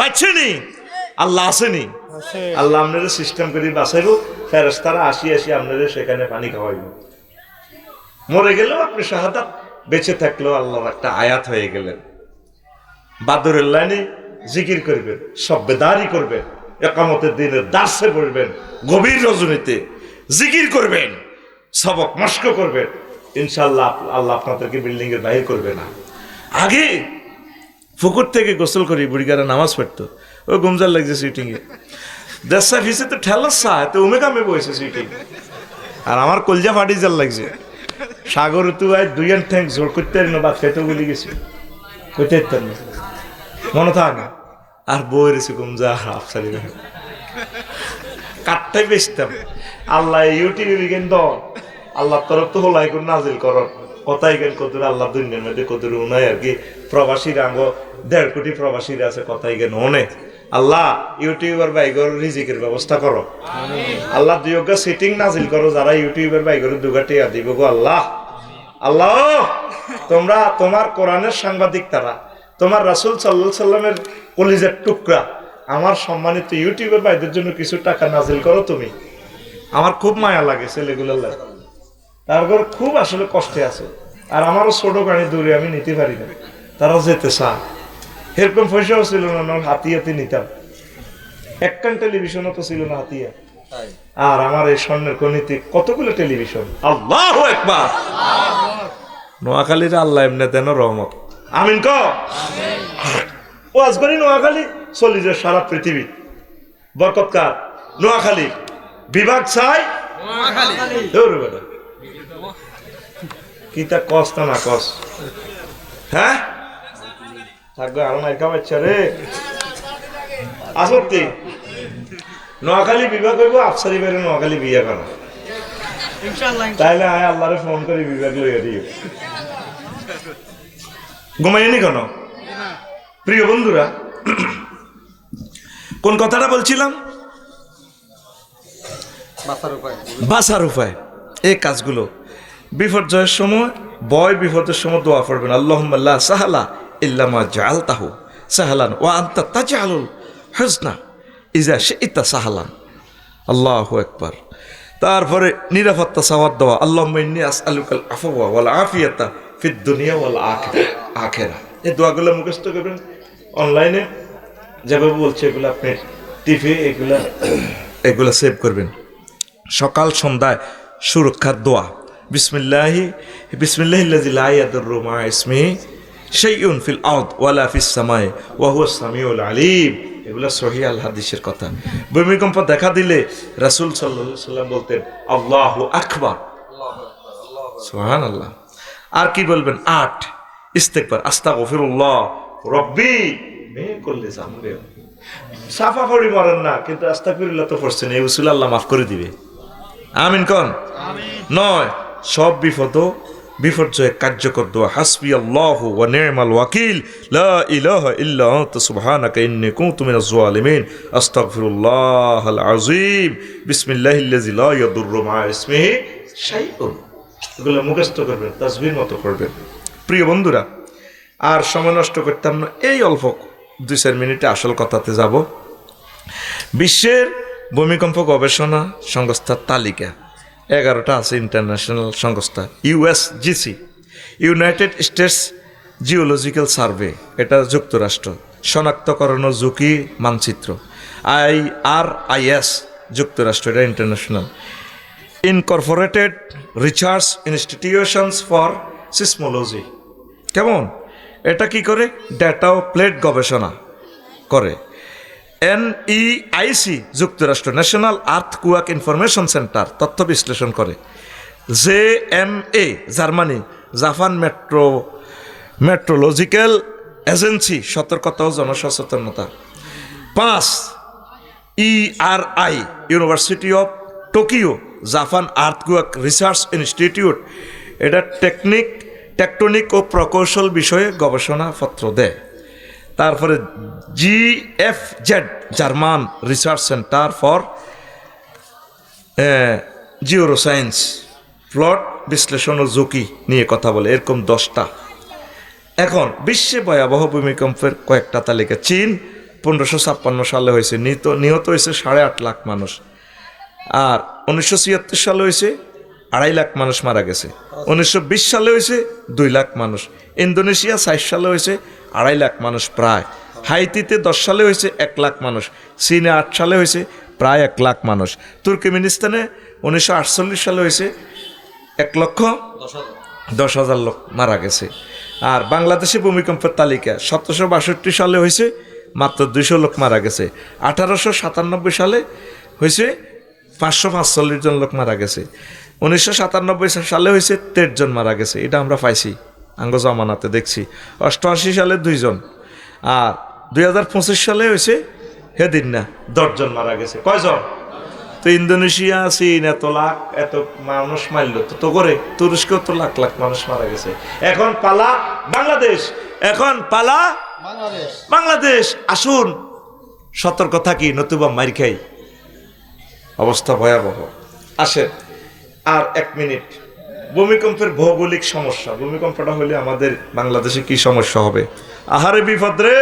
বাচ্চেনি আল্লাহ আসেনি আল্লাহ আপনাদের সিস্টেম করে বাঁচাইব ফেরেশতারা আসি আপনাদের সেখানে পানি খাওয়াইব মরে গেলেও আপনি শাহাদাত বেঁচে থাকলেও আল্লাহর একটা আয়াত হয়ে গেলেন বাদরের লাইনে জিকির করবেন সব্বেদারি করবেন একামতের দিনের দাসে পড়বেন গভীর রজনীতে জিকির করবেন সবক মস্ক করবেন ইনশাআল্লাহ আল্লাহ আপনাদেরকে বিল্ডিং এর বাহির করবে না আগে পুকুর থেকে গোসল করি বুড়িগারা নামাজ পড়তো ও গুমজার লাগছে সিটিং এ দেশা ফিসে তো ঠেলাসা তো উমেকামে বসে সিটিং আর আমার কলজা ফাটি জাল লাগছে সাগর তু আয় দুইয়ান ঠ্যাং জোর করতে পারি না বাদ খেতে বলে গেছি কইতে পারতাম না মনে থাক আর বই রেছে গুমজা আফসারি কাঠটাই বেচতাম আল্লাহ ইউটিউবে বিজ্ঞান দ আল্লাহ তরফ তো হলাই করে নাজিল কর কথাই জ্ঞান কদুর আল্লাহ দুনিয়ার মধ্যে কদুর উনায় আর কি প্রবাসীরা আঙ্গ 1.5 কোটি প্রবাসীরা আছে কথাই জ্ঞান অনে আল্লাহ ইউটিউবার বাইগর রিজিকের ব্যবস্থা করো আল্লাহ দুইগা সিটিং নাজিল করো যারা ইউটিউবার বাইগর দুগাটি দিব গো আল্লাহ আল্লাহ তোমরা তোমার কোরআনের সাংবাদিক তারা তোমার রাসূল সাল্লাল্লাহু আলাইহি সাল্লামের কলিজার টুকরা আমার সম্মানিত ইউটিউবার ভাইদের জন্য কিছু টাকা নাজিল করো তুমি আমার খুব মায়া লাগে ছেলেগুলোর লাগে তারপর খুব আসলে কষ্টে আছে আর আমারও ছোট গাড়ি দূরে আমি নিতে পারি না তারা যেতে চায় এরকম পয়সাও ছিল না হাতিয়াতে নিতাম একখান টেলিভিশনও তো ছিল না হাতিয়া আর আমার এই স্বর্ণের কনিতে কতগুলো টেলিভিশন আল্লাহু আকবার নোয়াখালীর আল্লাহ এমনি দেন রহমত আমিন ক ওয়াজ করি নোয়াখালী চলি যে সারা পৃথিবী বরকতকার নোয়াখালী বিভাগ চাই নোয়াখালী দৌড় বেটা কি তা কষ্ট না কষ্ট হ্যাঁ থাকবে আরো মাইকা বাচ্চা রে আসত্তি নোয়াখালী বিভাগ হইব আফসারি বেড়ে নোয়াখালী বিয়ে করা তাইলে আয় আল্লাহরে ফোন করে বিভাগ লইয়া দিও ঘুমাইনি কেন প্রিয় বন্ধুরা কোন কথাটা বলছিলাম বাঁচার উপায় এই কাজগুলো বিপর্যয়ের সময় ভয় বিপদের সময় দোয়া পড়বেন আল্লাহুম্মা লা সাহলা ইল্লা মা জাআলতাহু সাহলান ওয়া আনতা তাজআলুল হুজনা ইযা শি'তা সাহলান আল্লাহু আকবার তারপরে নিরাপত্তা চাওয়ার দোয়া, আল্লাহুম্মা ইন্নী আসআলুকাল আফওয়া ওয়াল আফিয়াতা ফিদ দুনিয়া ওয়াল আখিরা। এই দোয়াগুলো মুখস্থ করবেন। অনলাইনে যেভাবে বলছে এগুলো আপনি টিভি এগুলো সেভ করবেন। সকাল সন্ধ্যায় সুরক্ষার দোয়া, বিসমিল্লাহিল্লাযী লা ইয়াদুররু মা ইসমিহি শাইউন ফিল আরদ ওয়ালা ফিস সামাই ওয়া হুয়াস সামিউল আলিম। এগুলো সহিহ আল হাদিসের কথা। ভূমিকম্প দেখা দিলে রাসূল সাল্লাল্লাহু আলাইহি সাল্লাম বলতেন আল্লাহু আকবার, সুবহানাল্লাহ। আর কি বলবেন? 8 ইস্তেগফার, আস্তাগফিরুল্লাহ রব্বি মিন কুল্লি যামবি। সাফা পড়ি মরেন না, কিন্তু আস্তাগফিরুল্লাহ তো পড়ছেন, এই উসুল আল্লাহ মাফ করে দিবে। আমিন কোন? নয়, সব বিপর্যয়ে কার্যকর দোয়া, হাসবি আল্লাহু ওয়া নি'মাল ওয়াকিল লা ইলাহা ইল্লা আনতা সুবহানাকা ইন্নী কুনতু মিনাজ জালিমিন আস্তাগফিরুল্লাহাল আযীম বিসমিল্লাহিল্লাযী লা ইয়াদুররু মা ইসমিহি শাইউন। এগুলো মুখস্থ করবেন, তাসবিহ মতো করবেন। প্রিয় বন্ধুরা, আর সময় নষ্ট করতাম না, এই অল্প 2-4 মিনিটে আসল কথাতে যাব। বিশ্বের ভূমিকম্প গবেষণা সংস্থার তালিকা 11টা আছে, ইন্টারন্যাশনাল সংস্থা। ইউএসজিসি, ইউনাইটেড স্টেটস জিওলজিক্যাল সার্ভে, এটা যুক্তরাষ্ট্র। শনাক্তকরণ ও ঝুঁকি মানচিত্র, IRIS, যুক্তরাষ্ট্র, এটা international. Incorporated research institutions for seismology, কেমন? এটা কি করে? ডেটা ও প্লেট গবেষণা করে। NEIC, যুক্তরাষ্ট্র, ন্যাশনাল আর্থকুয়াক ইনফরমেশন সেন্টার, তথ্য বিশ্লেষণ করে। JMA, Germany, Japan meteorological agency, সতর্কতা ও জনসচেতনতা। 5 ERI, university of Tokyo, Japan earthquake research institute, এটা টেকটনিক ও প্রকৌশল বিষয়ে গবেষণাপত্র দেয়। তারপরে GFZ, German research centre for geoscience, plot বিশ্লেষণ ও ঝুঁকি নিয়ে কথা বলে। এরকম 10টা। এখন বিশ্বে ভয়াবহ ভূমিকম্পের কয়েকটা তালিকা। চীন 1556 সালে হয়েছে, নিহত হয়েছে 8.5 লাখ মানুষ। আর 1976 সালে হয়েছে 2.5 লাখ মানুষ মারা গেছে। 1920 সালে হয়েছে 2 লাখ মানুষ। ইন্দোনেশিয়া 60 সালে হয়েছে 2.5 লাখ মানুষ প্রায়। হাইতিতে 10 সালে হয়েছে 1 লাখ মানুষ। চীনে 8 সালে হয়েছে প্রায় 1 লাখ মানুষ। তুর্কমেনিস্তানে 1948 সালে হয়েছে 1,10,000 লোক মারা গেছে। আর বাংলাদেশে ভূমিকম্পের তালিকা 1762 সালে হয়েছে মাত্র 200 লোক মারা গেছে। 1897 সালে হয়েছে 545 জন লোক মারা গেছে। 1997 সালে হয়েছে 13 জন মারা গেছে, এটা আমরা পাইছি আঙ্গ জমানাতে দেখছি। 88 সালে 2 জন। আর 2025 সালে হয়েছে হেদিন না 10 জন মারা গেছে। কয়জন? তো ইন্দোনেশিয়া, চীন এত মানুষ মারল তো করে, তুরস্কেও তো লাখ লাখ মানুষ মারা গেছে। এখন পালা বাংলাদেশ, বাংলাদেশ। আসুন সতর্ক থাকি, নতুবা মার খাই, অবস্থা ভয়াবহ। আসেন আর 1 মিনিট, ভূমিকম্পের ভৌগোলিক সমস্যা। ভূমিকম্পটা হলে আমাদের বাংলাদেশে কি সমস্যা হবে? আহারে বিপদ রে!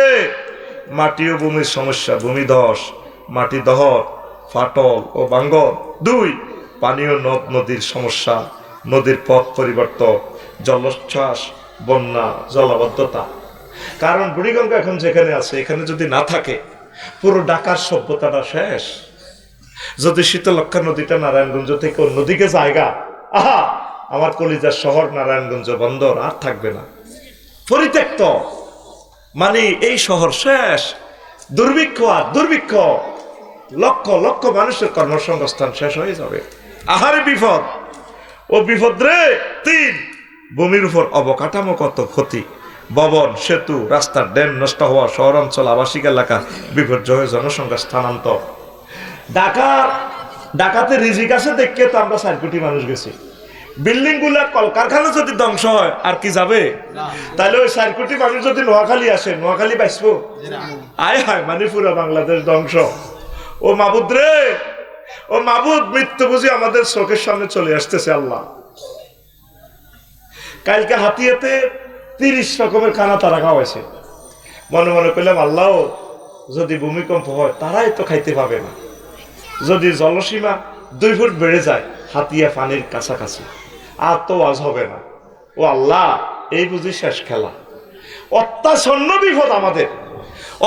মাটি ও ভূমির সমস্যা, ভূমিধস, মাটি দহন, ফাটল ও ভাঙ্গন। 2 পানীয় নদ নদীর সমস্যা, নদীর পথ পরিবর্তন, জলোচ্ছ্বাস, বন্যা, জলাবদ্ধতা। কারণ ভূমিকম্প এখন যেখানে আছে এখানে যদি না থাকে পুরো ঢাকার সভ্যতাটা শেষ। যদি শীতলক্ষ্যা নদীটা নারায়ণগঞ্জ থেকে অন্যদিকে জায়গা, আহা, আমার কলিজার শহর নারায়ণগঞ্জ বন্দর আর থাকবে না, পরিত্যক্ত। মানে এই শহর শেষ। দুর্ভিক্ষ আর দুর্ভিক্ষ, লক্ষ লক্ষ মানুষের কর্মসংস্থান শেষ হয়ে যাবে। আহারে বিপদ ও বিপদ রে! 3 ভূমির উপর অবকাঠামোগত ক্ষতি, ভবন, সেতু, রাস্তার ড্যাম নষ্ট হওয়া, শহরাঞ্চল, আবাসিক এলাকা বিপর্যয়, জনসংখ্যা স্থানান্তর। ঢাকাতে রিজিক আছে দেখে তো আমরা 4 কোটি মানুষ গেছি। বিল্ডিং গুলা, কলকারখানা যদি ধ্বংস হয় আর কি যাবে? তাহলে ওই 4 কোটি মানুষ যদি নোয়াখালী আসে, নোয়াখালী বাঁচবো? আয় হায়, মানে পুরো বাংলাদেশ ধ্বংস। ও মাবুদ রে, ও মাবুদ, মৃত্যু বুঝি আমাদের চোখের সামনে চলে আসতেছে। আল্লাহ, কালকে হাতিয়াতে 30 রকমের খানা তারা খাওয়াইছে। মনে মনে করলাম, আল্লাহ, যদি ভূমিকম্প হয় তারাই তো খাইতে পাবে না, যদি জলসীমা 2 ফুট বেড়ে যায়, হাতিয়া পানির কাছাকাছি, আর তো ওয়াজ হবে না। ও আল্লাহ, এই বুঝি শেষ খেলা। অত্যাসন্ন বিপদ আমাদের,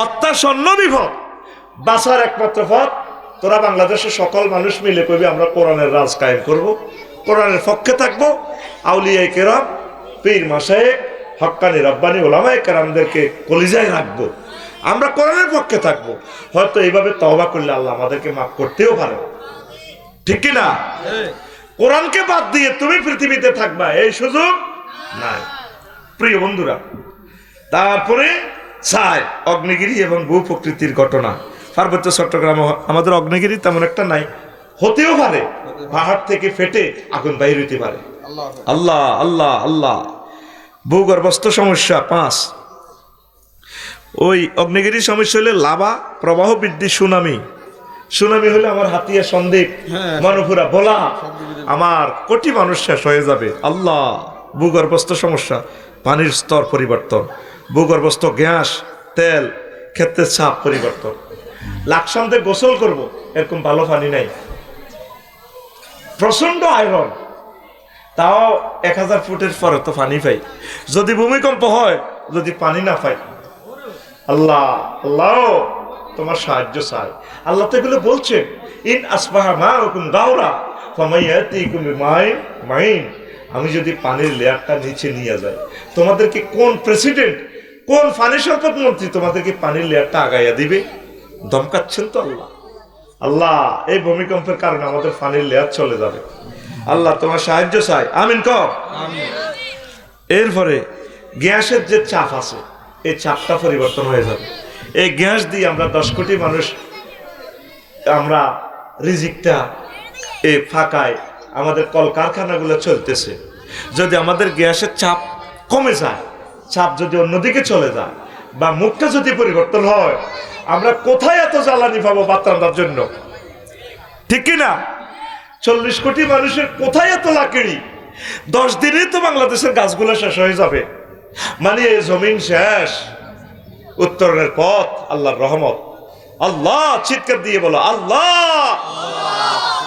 অত্যাসন্ন বিপদ। বাঁচার একমাত্র পথ, তোরা বাংলাদেশের সকল মানুষ মিলে কবি আমরা কোরআনের রাজ কায়েম করব, কোরআনের পক্ষে থাকবো, আউলিয়ায়ে কেরাম, পীর মাশায়েখ, হক্কানি রব্বানি ওলামায়ে কেরামদেরকে কলিজায় রাখবো, আমরা কোরআনের পক্ষে থাকবো। হয়তো এইভাবে তওবা করলে আল্লাহ আমাদেরকে মাফ করতেও পারে, ঠিক কি না? কোরআনকে বাদ দিয়ে তুমি পৃথিবীতে থাকবা এই সুযোগ নাই। প্রিয় বন্ধুরা, তারপরে ছাই, অগ্নিগিরি এবং ভূ প্রকৃতির ঘটনা। পার্বত্য চট্টগ্রাম আমাদের অগ্নিগিরি তেমন একটা নাই, হতেও পারে, পাহাড় থেকে ফেটে আগুন বাইর হইতে পারে। আল্লাহ আল্লাহ আল্লাহ। ভূগর্ভস্থ সমস্যা 5। ওই অগ্নিগিরির সমস্যা হলে লাভা প্রবাহ বৃদ্ধি, সুনামি। সুনামি হলে আমার হাতিয়া, সন্দ্বীপ, মনপুরা, ভোলা, আমার কোটি মানুষ শেষ হয়ে যাবে। আল্লাহ। ভূগর্ভস্থ সমস্যা, পানির স্তর পরিবর্তন, ভূগর্ভস্থ গ্যাস, তেল, ক্ষেত্রের চাপ পরিবর্তন। লাকসামতে গোসল করব, এরকম ভালো পানি নাই, প্রচন্ড আয়রন, তাও 1000 ফুটের পরে তো পানি পাই। যদি ভূমিকম্প হয়, যদি পানি না পাই, আল্লাহ আল্লাহ তোমার সাহায্য চাই। আল্লাহ তো এগুলো বলছেন, ইন আসবাহা মাউকুম গাওরা ফামাইয়াতিকুম বিমাইন মাইন। আমি যদি পানির লেয়ারটা নিচে নিয়ে যাই, তোমাদেরকে কোন প্রেসিডেন্ট, কোন পানি সম্পদ মন্ত্রী তোমাদেরকে পানির লেয়ারটা আগাইয়া দিবে? ধমকাচ্ছেন তো আল্লাহ। আল্লাহ, এই ভূমিকম্পের কারণে আমাদের পানির লেয়ার চলে যাবে, আল্লাহ তোমার সাহায্য চাই, আমিন কর। এরপরে গ্যাসের যে চাপ আছে, এই চাপটা পরিবর্তন হয়ে যাবে। এই গ্যাস দিয়ে আমরা 10 কোটি মানুষ, আমরা রিজিকটা এই ফাঁকায় আমাদের কলকারখানাগুলো চলতেছে। যদি আমাদের গ্যাসের চাপ কমে যায়, চাপ যদি অন্যদিকে চলে যায়, বা মুখটা যদি পরিবর্তন হয়, আমরা কোথায় এত জ্বালানি পাবো ভাত রান্নার জন্য? ঠিক কিনা? 40 কোটি মানুষের কোথায় এত লাকড়ি? 10 দিনে তো বাংলাদেশের গাছগুলো শেষ হয়ে যাবে। মানে এই জমিন শেষ, উত্তরণের পথ আল্লাহর রহমত। আল্লাহ, চিৎকার দিয়ে বলো আল্লাহ।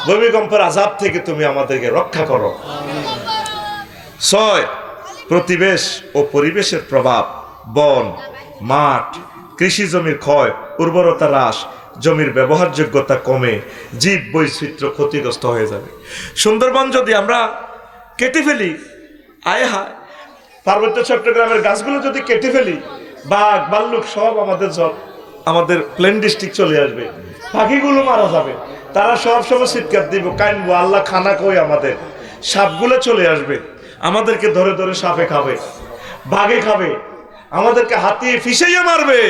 ভূমিকম্পের আযাব থেকে তুমি আমাদেরকে রক্ষা করো। 6, প্রতিবেশ ও পরিবেশের প্রভাব, বন, মাঠ, কৃষি জমির ক্ষয়, উর্বরতা হ্রাস, জমির ব্যবহারযোগ্যতা কমে, জীব বৈচিত্র্য ক্ষতিগ্রস্ত হয়ে যাবে। সুন্দরবন যদি আমরা কেটে ফেলি, আয় হায়, পার্বত্য চট্টগ্রামের গাছগুলো যদি কেটে ফেলি, বাঘ ভাল্লুক সব আমাদের প্লেন ডিস্ট্রিক্ট চলে আসবে, পাখিগুলো মারা যাবে, তারা সব সময় চিৎকার দিব, কাইনবো, আল্লাহ খানা কই আমাদের। সাপগুলো চলে আসবে, আমাদেরকে ধরে ধরে সাপে খাবে, বাঘে খাবে, আমাদেরকে হাতিয়ে ফিসাইয়া মারবে।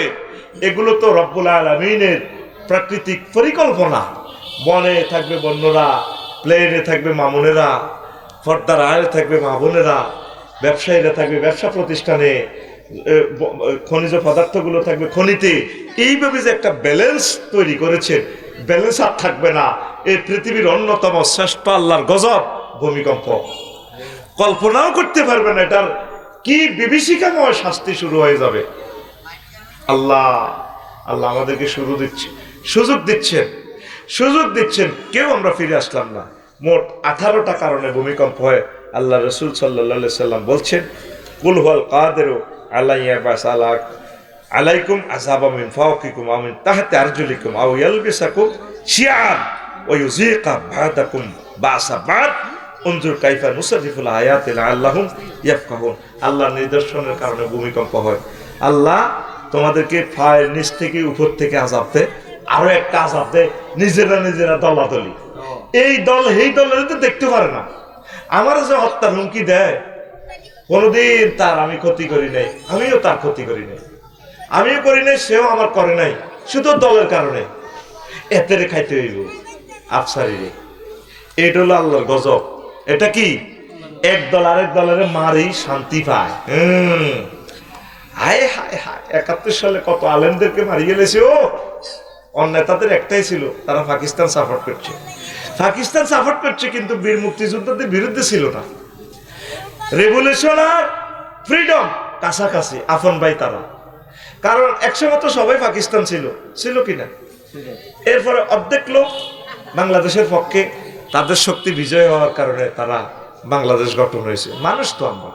এগুলো তো রব্বুল আলামিনের প্রাকৃতিক পরিকল্পনা। বনে থাকবে বন্যরা, প্লেনে থাকবে মামুনেরা, পর্দার আড়ে থাকবে মা বোনেরা, ব্যবসায়ীরা থাকবে ব্যবসা প্রতিষ্ঠানে, খনিজ পদার্থগুলো থাকবে খনিতে। এইভাবে যে একটা ব্যালেন্স তৈরি করেছেন, ব্যালেন্স আর থাকবে না। এই পৃথিবীর অন্যতম শ্রেষ্ঠ আল্লাহর গজব ভূমিকম্প, কল্পনাও করতে পারবে না এটার কি বিভীষিকাময় শাস্তি শুরু হয়ে যাবে। আল্লাহ আল্লাহ আমাদেরকে সুযোগ দিচ্ছেন, কেউ আমরা ফিরে আসলাম না। মোট 18টা কারণে ভূমিকম্প হয়। আল্লাহ রসুল সাল্লাল্লাহু আলাইহি সাল্লাম বলছেন, কুল হুয়াল কাদিরু আলাইকুম আযাবা মিন ফাওকিকুম আও মিন তাহতি আরজুলিকুম আও ইয়ালবিসাকুম শিআন ওয়া ইউযীকা বা'দাকুম বা'সা বা'দ উনজুর কাইফা নুসারিফুল আয়াতি লাআল্লাহুম ইয়াফকাহুন। আল্লাহর নিদর্শনের কারণে ভূমিকম্প হয়। আল্লাহ তোমাদেরকে ফায়ের নিচ থেকে উপর থেকে আযাব দেয়, আরো একটা আযাব দেয়, নিজেরা দলাদলি। এই দল এই দলের তো দেখতে পারে না। আমার যে হত্যার হুমকি দেয়, কোনোদিন তার আমি ক্ষতি করি নাই, আমিও তার ক্ষতি করি নাই, আমিও করি নাই, সেও আমার করে নাই, শুধু দলের কারণে। এতেরে খাইতে হইব আফসারি। এটা হলো আল্লাহর গজব। এটা কি? এক দল আরেক দলের মারি শান্তি পায়। হায় হায় হায়, 71 সালে কত আলেমদেরকে মারিয়ে গেলেছে। ও অন্য নেতাদের একটাই ছিল, তারা পাকিস্তান সাপোর্ট করছে, কিন্তু বীর মুক্তিযোদ্ধাদের বিরুদ্ধে ছিল না। রেভলিউশন আর ফ্রিডম কাছাকাছি, আপন ভাই তারা। কারণ একসময় তো সবাই পাকিস্তান ছিল কিনা। এরপরে অর্ধেক লোক বাংলাদেশের পক্ষে, তাদের শক্তি বিজয় হওয়ার কারণে তারা বাংলাদেশ গঠন হয়েছে। মানুষ তো আমরা,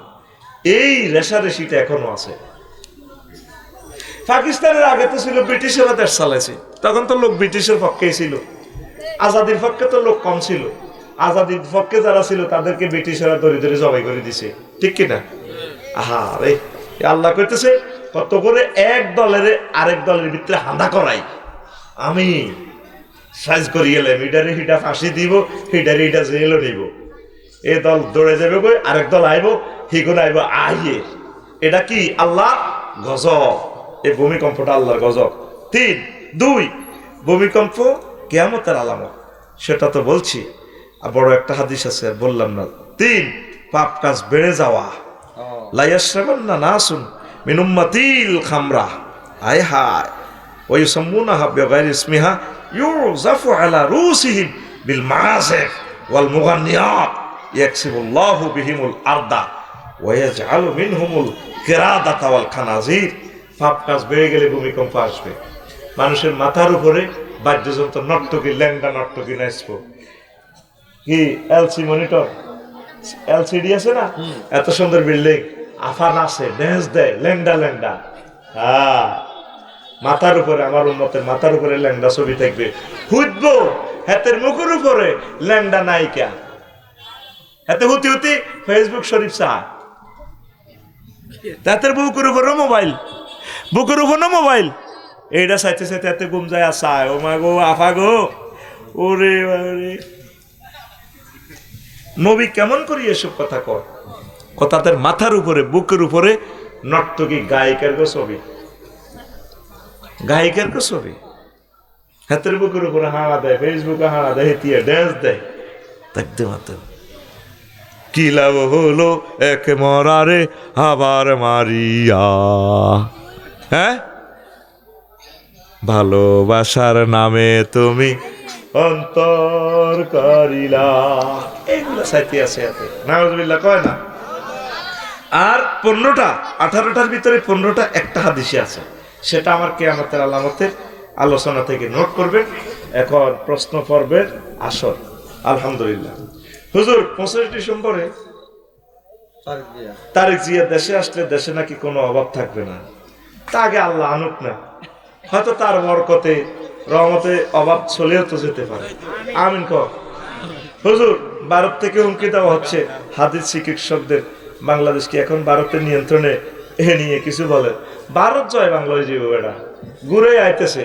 এই রেশারেশিটা এখনো আছে। পাকিস্তানের আগে তো ছিল ব্রিটিশেরা দেশ চালাইছে, তখন তো লোক ব্রিটিশের পক্ষেই ছিল। আজাদির পক্ষে তো লোক কম ছিল, আজাদির পক্ষে যারা ছিল তাদেরকে ব্রিটিশেরা ধরে ধরে জবাই করে দিছে, ঠিক কিনা? আহা রে, আল্লাহ কইতেছে কত করে এক দলের আরেক দলের ভিতরে হাঁদা করাই, আমি সাইজ করি গেলাম, হিটারে হিটা ফাঁসি দিব, হিটারে হিটা জেলও নিব। এ দল দৌড়ে যাবে কই, আরেক দল আইব, হিগুন আইব আইয়ে। এটা কি আল্লাহ গজব, এই ভূমিকম্পটা আল্লাহর গজব। 3, 2 ভূমিকম্প কিয়ামতের আলামত, সেটা তো বলছি। আর বড় একটা হাদিস আছে, আর বললাম না। 3 পাপ কাজ বেড়ে যাওয়া, লা ইয়াশরাবান্না নাসুন মিন উম্মাতিল খামরা, আয় হায়, ওয়া ইউসাম্মুনাহা বিগাইরি ইসমিহা ইউযাফু আলা রুসিহিম বিল মাযাফ ওয়াল মুগান্নিয়াত ইয়াকসিবুল্লাহু বিহিমুল আরদা ওয়া ইয়াজআলু মিনহুমুল কিরাদাতা ওয়াল খানাজির। পাপ কাজ বেড়ে গেলে ভূমিকম্প আসবে। মানুষের মাথার উপরে বাদ্যযন্ত্র, নর্তকী, ল্যাংডা নর্তকী নাচবো, কি এলসি মনিটর, এলসিডি আছে না, এত সুন্দর বিল্ডিং, আফা নাচে, ড্যান্স দেয়, ল্যাংডা ল্যাংডা। হ্যাঁ, মাথার উপরে, আমার উম্মতের মাথার উপরে ল্যাংডা ছবি থাকবে, হুদবো হাতের মুখের উপরে ল্যাংডা নায়িকা, হাতে হুতি হুতি ফেসবুক শরীফ চা, তাদের বুকের উপরে মোবাইল, বুকের উপর না মোবাইল, এইটা চাইতে চাইতে এতে ঘুম যায় আসায়, ও মা গো, আফা গো, ওরে ওরে। নবী কেমন করি এসব কথা কয়? তাদের মাথার উপরে, বুকের উপরে নর্তকী গায়িকার গো ছবি, গায়িকার গো ছবি, হাতের বুকের উপরে হাড়া দেয়, ফেসবুকে হাড়া দেয়, হেতিয়ে ড্যান্স দেয়। দেখতে মাত্র কি লাভ হলো এক মরারে আবার মারিয়া, হ্যাঁ, ভালোবাসার নামে তুমি অন্তর করিলা, এইগুলা সাইতে আছে এতে, নাউজুবিল্লাহ কয় না। আর 15টা 18টার ভিতরে 15টা একটা হাদিসে আছে, সেটা আমার কিয়ামতের আলামতের আলোচনা থেকে নোট করবেন। এখন প্রশ্ন পর্বের আসর। আলহামদুলিল্লাহ, হুজুর 25 ডিসেম্বরে তারেক জিয়া দেশে আসলে দেশে নাকি কোনো অভাব থাকবে না। তা আগে আল্লাহ আনুক না, হয়তো তার বরকতে রহমতে অভাব চলেও তো যেতে পারে। আমিন কর। হুজুর, ভারত থেকে হুমকি দেওয়া হচ্ছে, হাদিস চিকিৎসকদের বাংলাদেশকে এখন ভারতের নিয়ন্ত্রণে এ নিয়ে কিছু বলে। ভারত জয় বাংলা হয়ে যাবে, বেড়া ঘুরে আইতেছে,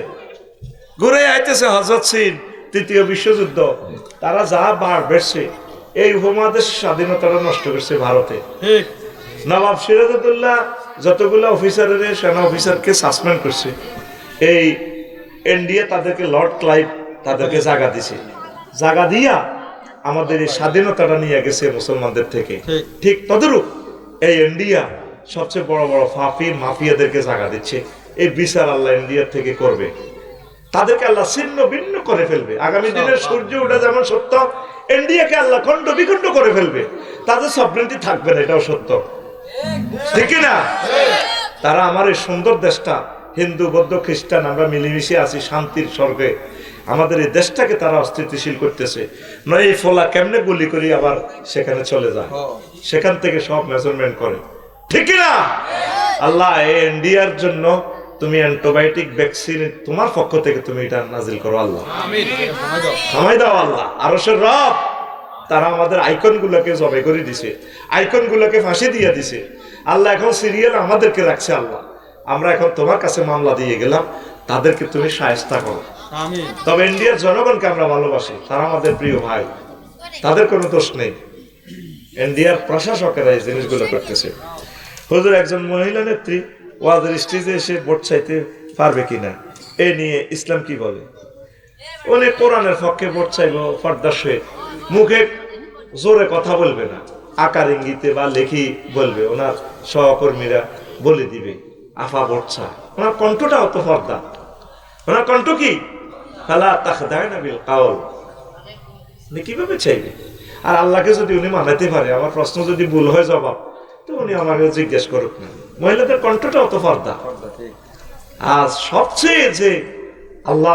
ঘুরে আইতেছে। হযরত সিন, 3য় বিশ্বযুদ্ধ, তারা যা বার বেড়ছে, এই উপমহাদেশ স্বাধীনতাটা নষ্ট করছে ভারতে। নবাব সিরাজউদ্দৌলা যতগুলো অফিসারের, সেনা অফিসারকে সাসপেন্ড করছে, এই ইন্ডিয়া তাদেরকে, লর্ড ক্লাইভ তাদেরকে জায়গা দিছে, জায়গা দিয়া আমাদের এই স্বাধীনতাটা নিয়ে গেছে মুসলমানদের থেকে। ঠিক তদরূপ এই ইন্ডিয়া সবচেয়ে বড় বড় ফাফি মাফিয়াদেরকে জায়গা দিচ্ছে। এই বিচার আল্লাহ ইন্ডিয়ার থেকে করবে, তাদেরকে আল্লাহ ছিন্ন ভিন্ন করে ফেলবে। আগামী দিনের সূর্য ওঠা যেমন সত্য, ইন্ডিয়াকে আল্লাহ খণ্ড বিখণ্ড করে ফেলবে, তাদের সভরেন্টি থাকবে না, এটাও সত্য, ঠিক না? তারা আমার এই সুন্দর দেশটা, হিন্দু বৌদ্ধ খ্রিস্টান আমরা মিলেমিশে আছি শান্তির স্বর্গে, আমাদের এই দেশটাকে তারা অস্থিতিশীল করতেছে। নয় এই ফলা কেমনে গুলি করি আবার সেখানে চলে যায়, সেখান থেকে সব মেজারমেন্ট করে, ঠিক না? আল্লাহ এই ইন্ডিয়ার জন্য তুমি অ্যান্টিবায়োটিক ভ্যাকসিন তোমার পক্ষ থেকে তুমি এটা নাজিল করো আল্লাহ, থামাই দাও আল্লাহ। আরশের রব, তারা আমাদের আইকন গুলোকে জবাই করে দিছে, আইকন গুলোকে ফাঁসি দিয়ে দিছে আল্লাহ। এখন সিরিয়াল আমাদেরকে রাখছে আল্লাহ, আমরা এখন তোমার কাছে মামলা দিয়ে গেলাম, তাদেরকে তুমি শায়েস্তা করো। তবে ইন্ডিয়ার জনগণকে আমরা ভালোবাসি, তারা আমাদের প্রিয় ভাই, তাদের কোনো দোষ নেই। ইন্ডিয়ার প্রশাসকেরা এই জিনিসগুলো করতেছে। হুজুর, একজন মহিলা নেত্রী ওয়াজের স্টেজে এসে ভোট চাইতে পারবে কিনা, এ নিয়ে ইসলাম কি বলে? উনি কোরআনের পক্ষে ভোট চাইব, পর্দার সহিত, মুখে জোরে কথা বলবে না, আকার ইঙ্গিতে বা লেখি বলবে, ওনার সহকর্মীরা বলে দিবে আফা ভোট চায়। ওনার কণ্ঠটা অত পর্দা, ওনার কণ্ঠ কি ফালা তাখদায়না বিল কাওল, উনি কিভাবে চাইবে? আর আল্লাহকে যদি উনি মানাতে পারে, আমার প্রশ্ন যদি ভুল হয় জবাব, তো উনি আমাকে জিজ্ঞেস করুক না। মহিলাদের কণ্ঠটা অত পর্দা। আর সবচেয়ে যে আল্লাহ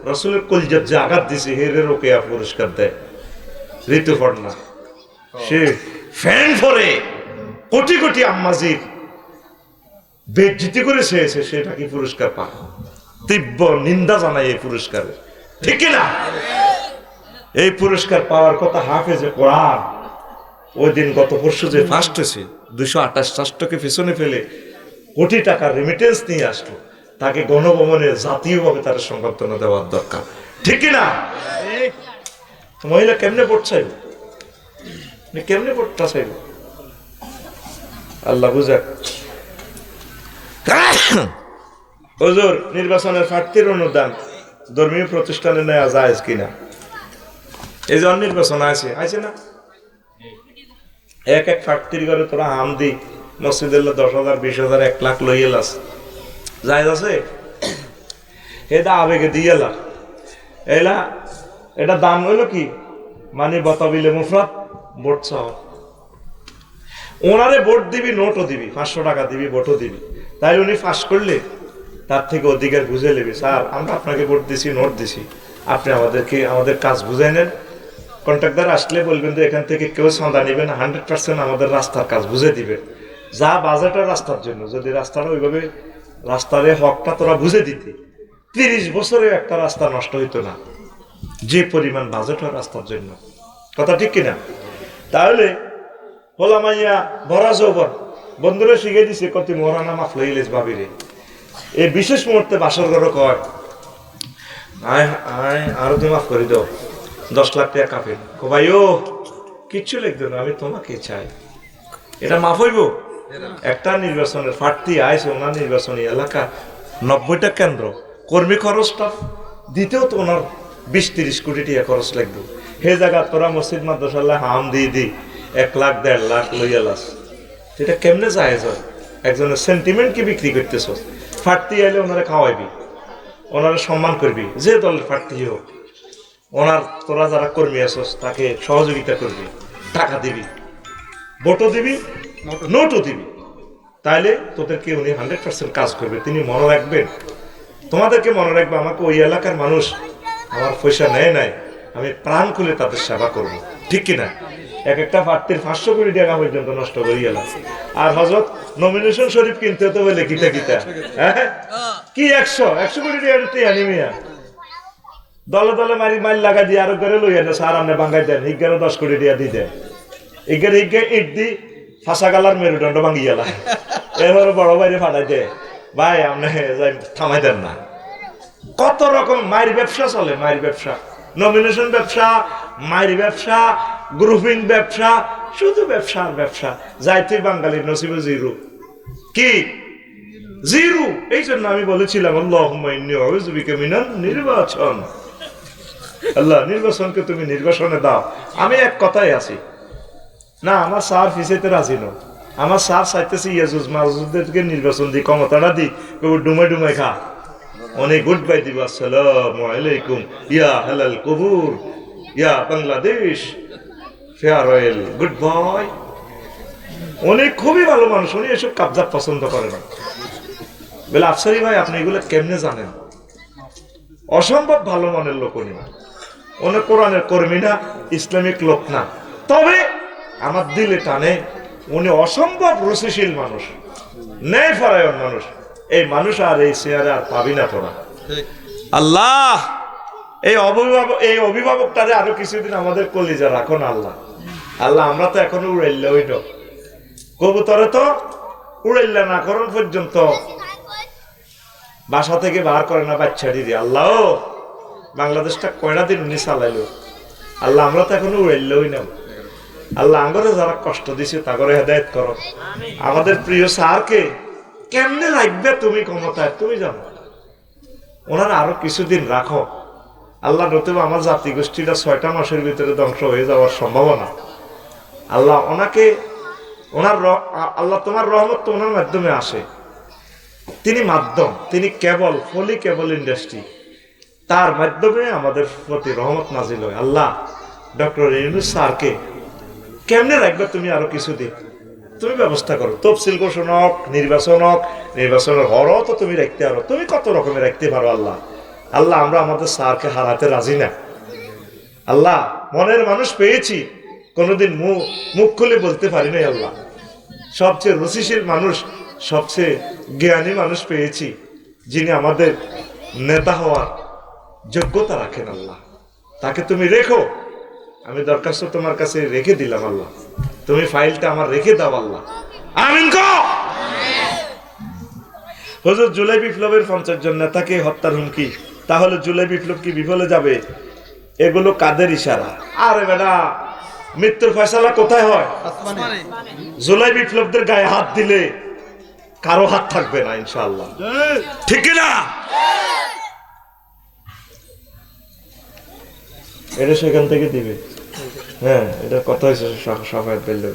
রসুলের কলজাত যে আঘাত দিছে, হেরে রোকেয়া পুরস্কার দেয়। ঋতুপর্ণা, সে ফ্যান ফরে কোটি কোটি আম্মাজির বেজ্জিতি করে চেয়েছে, সেটা কি পুরস্কার পায়? তীব্র নিন্দা জানাই এই পুরস্কারের, ঠিক কিনা? এই পুরস্কার পাওয়ার কথা হাফেজে কোরআন ওই দিন গত পরশু যে ফার্স্ট হয়েছে 228 রাষ্ট্রকে পেছনে ফেলে কোটি টাকার রেমিটেন্স নিয়ে আসলো, তাকে গণভবনে জাতীয়ভাবে তার সংবর্ধনা দেওয়ার দরকার, ঠিক কিনা? মহিলা কেমনে ভোট চাইব, কেমনে ভোটটা চাইব? আল্লাহ বুঝাক। হুজুর, নির্বাচনের প্রার্থীর অনুদান ধর্মীয় প্রতিষ্ঠানে নেওয়া যায় কিনা? এই যে নির্বাচন আছে না, এক প্রার্থীর ঘরে তোরা হাম দি মসজিদের 10,000 20,000 1 লাখ লইয়ে লাস যায় আছে, এটা আবেগে দিয়ে লাখ এলা, এটা দাম হইলো কি মানে বতাবিলে মুফরাত ভোট চাও। ওনারে ভোট দিবি, নোটও দিবি, 500 টাকা দিবি, ভোটও দিবি, তাই উনি ফাঁস করলে তার থেকে অধিকার বুঝে নেবি, স্যার আমরা আপনাকে ভোট দিছি, নোট দিছি, আপনি আমাদের কাজ বুঝাই নেন। কন্ট্রাক্টর আসলে বলবেন যে এখান থেকে কেউ চাঁদা নেবেন, 100% আমাদের রাস্তার কাজ বুঝে দিবেন, যা বাজেটের রাস্তার জন্য। যদি রাস্তাটা ওইভাবে রাস্তার হকটা তোরা বুঝে দিতে 30 বছরে একটা রাস্তা নষ্ট হইতো না, যে পরিমাণ বাজেট হয় রাস্তার জন্য, কথা ঠিক কিনা? তাহলে হোলামাইয়া ভরা যৌবন বন্ধুরা শিখে দিছে কত মরানা মাফ লইলেস ভাবিরে, এই বিশেষ মুহূর্তে বাসর ঘর কয় আয় আয় আরো তুমি মাফ করে দাও, 10 লাখ টাকা কাপেন ভাই, ও কিচ্ছু লিখবে না, আমি তোমাকে চাই, এটা মাফ হইব? একটা নির্বাচনের প্রার্থী আইসে, ওনার নির্বাচনী এলাকা 90টা কেন্দ্র, কর্মী খরচটা দিতেও তো ওনার 20-30 কোটি টাকা খরচ লাগবে। হে জায়গা তোরা মসজিদ মাদ্রাসাল্লাহ হাম দিয়ে 1 লাখ 1.5 লাখ লইয়া লাস, এটা কেমনে যায়? একজনের সেন্টিমেন্ট কি বিক্রি করতেছ? প্রার্থী আইলে ওনারা খাওয়াইবি, ওনারা সম্মান করবি, যে দলের প্রার্থী হোক, ওনার তোরা যারা কর্মী আছস তাকে সহযোগিতা করবি, টাকা দিবি, ভোটও দিবি, নোটও দিবি, তাইলে তোদেরকে উনি 100% কাজ করবে। তিনি মনে রাখবেন, তোমাদেরকে মনে রাখবে, আমাকে ওই এলাকার মানুষ আমার পয়সা নেয় নাই, আমি প্রাণ খুলে তাদের সেবা করব, ঠিক কিনা? একটা প্রার্থীর 500 কোটি টাকা পর্যন্ত নষ্ট করে গেলাম। আর হযরত নমিনেশন শরীফ কিনতে তো বলে কিতা হ্যাঁ কি 100 কোটি টাকা আনিমিয়া দলে দলে মারি লাগা দিয়ে আরো করে লইয়া না, স্যার আপনি বাঙ্গাই দেন, 10 কোটি টাকা দিয়ে দেন, ইট দি ফাঁসা গালার মেরুদণ্ড ভাঙি গেলা, এবার বড় বাইরে ফাটাই দে, ভাই আপনি থামাই দেন না। কত রকম মায়ের ব্যবসা চলে, মায়ের ব্যবসা, নমিনেশন ব্যবসা, মায়ের ব্যবসা, গ্রুপিং ব্যবসা, শুধু ব্যবসা আর ব্যবসা। যাইতে বাঙালির নসিবে জিরো, কি জিরো। এই জন্য আমি বলেছিলাম আল্লাহুম্মা ইন্নী আউযু বিকা মিনান নির্বাচন, আল্লাহ নির্বাচনকে তুমি নির্বাচনে দাও। আমি এক কথাই আছি না, আমার স্যার ফিসেতে রাজি ন, আমার স্যার চাইতেছি ইয়াজুজ মাজুজদেরকে নির্বাচন দিই, ক্ষমতাটা দিই, ডুমাই ডুমাই খা, অনেক গুড বাই দিব, আসসালামু আলাইকুম ইয়া হালাল কবুর ইয়া Bangladesh fair oil good boy. উনি খুবই ভালো মানুষ, উনি এসব কাবজাব পছন্দ করে না। বলে আফসারি ভাই আপনি এগুলো কেমনে জানেন? অসম্ভব ভালো মনের লোক উনি, উনি কোরআনের কর্মী না, ইসলামিক লোক না, তবে আমার দিলে টানে, উনি অসম্ভব রুচিশীল মানুষ, ন্যায় পরায়ণ মানুষ। এই মানুষ আর এই চেয়ারে আর পাবি না তোরা। আল্লাহ এই অভিভাবকটারে আরো কিছুদিন আমাদের কলিজা রাখো না আল্লাহ। আল্লাহ আমরা তো এখনো উড়াইলে ওই কবুতরে তো উড়াইলে না করুন পর্যন্ত বাসা থেকে বার করে না বাচ্চা দিদি। আল্লাহ বাংলাদেশটা কয়টা দিন উনি চালাইলো আল্লাহ, আমরা তো এখনো উড়াইলে ওই না। আল্লাহ আঙ্গরে যারা কষ্ট দিছে তাগরে হেদায়েত করো। আমাদের প্রিয় স্যারকে কেমনে রাখবে তুমি ক্ষমতায় তুমি জানো, ওনারা আরো কিছুদিন রাখো আল্লাহ, নতুবা আমার জাতি গোষ্ঠীটা 6টা মাসের ভিতরে ধ্বংস হয়ে যাওয়ার সম্ভাবনা। আল্লাহ ওনাকে আল্লাহ তোমার রহমত তো ওনার মাধ্যমে আসে, তিনি মাধ্যম, তিনি কেবল ফলি কেবল ইন্ডাস্ট্রি, তার মাধ্যমে আমাদের প্রতি রহমত নাজিল হয়। আল্লাহ ডক্টর ইউনূস স্যারকে কেমনে রাখবে তুমি আরো কিছুদিন, তুমি ব্যবস্থা করো। তফসিল ঘোষণ হোক, নির্বাচনের হরও তো তুমি রাখতে পারো, তুমি কত রকমের রাখতে পারো। আল্লাহ আল্লাহ আমরা আমাদের স্যারকে হারাতে রাজি না, আল্লাহ মনের মানুষ পেয়েছি, কোনোদিন মুখ খুলে বলতে পারি নাই আল্লাহ। সবচেয়ে রুচিশীল মানুষ, সবচেয়ে জ্ঞানী মানুষ পেয়েছি, যিনি আমাদের নেতা হওয়ার যোগ্যতা রাখেন আল্লাহ। তাকে তুমি রেখো, আমি দরখাস্ত তোমার কাছে রেখে দিলাম আল্লাহ, তুমি ফাইলটা আমার রেখে দাও আল্লাহ। আমিন কো। হুজুর জুলাই বিপ্লবের 50 জন নেতাকে হত্যার হুমকি, তাহলে জুলাই বিপ্লব কি বিফলে যাবে? এগুলো কাদের ইশারা? আরে বেটা, মৃত্যুর ফয়সালা কোথায় হয়? জুলাই বিপ্লবদের গায়ে হাত দিলে কারো হাত থাকবে না ইনশাআল্লাহ, ঠিক না? এটা সেখান থেকে দিবে। হ্যাঁ, এটা কথা হয়েছে সবাই বললে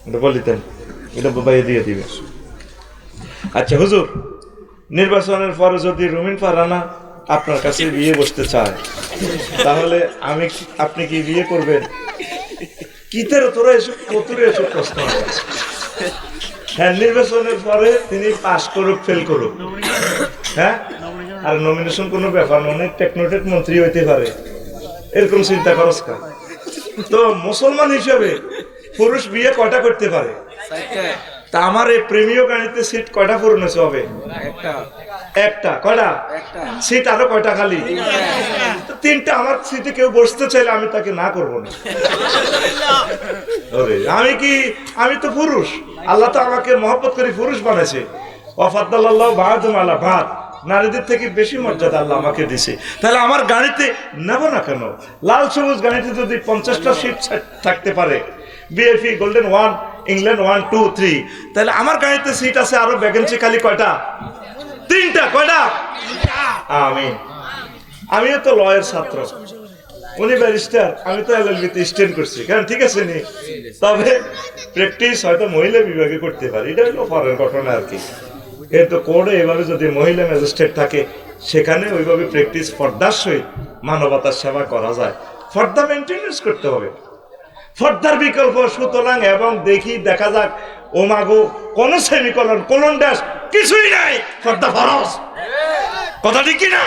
এটা বলিতেন, এটা বাবাই দিয়ে দিবে। আচ্ছা হুজুর, নির্বাচনের পরে যদি রুমিন ফারহানা আপনার কাছে বিয়ে বসতে চায়, তাহলে আপনি কি বিয়ে করবেন? কি তোরা এসব কতুরে এসব প্রশ্ন? হ্যাঁ, নির্বাচনের পরে তিনি পাস করুক ফেল করুক, হ্যাঁ, আর নমিনেশন কোনো ব্যাপার না, অনেক টেকনোটেক মন্ত্রী হইতে পারে, এরকম চিন্তা করস কা? তো মুসলমান হিসেবে পুরুষ বিয়ে কয়টা করতে পারে? তা আমার এই প্রেমীয় গাড়িতে সিট কয়টা পূরণ হবে? একটা। কয়টা সিট? আরো কয়টা খালি? 3টা। আমার সিটে কেউ বসতে চাইলে আমি তাকে না করবো না। আমি তো পুরুষ, আল্লাহ তো আমাকে মহব্বত করে পুরুষ বানাইছে। ওয়াফাদ্দাল্লাহু বা'দুম আলা বা'দ, নারীদের থেকে বেশি মর্যাদা আল্লাহ আমাকে দিছে। তাহলে আমার গাড়িতে নেব না কেন? লাল সবুজ গাড়িতে যদি 50টা সিট থাকতে পারে, বিএফি গোল্ডেন 1, ইংল্যান্ড 1, 2, 3, তাহলে আমার গাড়িতে সিট আছে আরো ভ্যাকেন্সি খালি কয়টা? 3টা। কয়টা? আমিও তো লয়ের ছাত্র, উনি ব্যারিস্টার, আমি তো এলএলবিতে স্ট্যান্ড করছি, কারণ ঠিক আছে নি, তবে প্র্যাকটিস হয়তো মহিলা বিভাগে করতে পারি, এটা হলো পরের ঘটনা আর কি। কিন্তু কোর্টে এভাবে যদি মহিলা ম্যাজিস্ট্রেট থাকে, সেখানে ওইভাবে প্র্যাকটিস পর্দার সহিত মানবতার সেবা করা যায়। পর্দা মেনটেনেন্স করতে হবে, পর্দার বিকল্প সুতরাং। এবং দেখা যাক, ও মাগো, কোন সেমিকলন কোলন ড্যাশ কিছুই নাই, পর্দা ফরজ। কথা ঠিক কি না?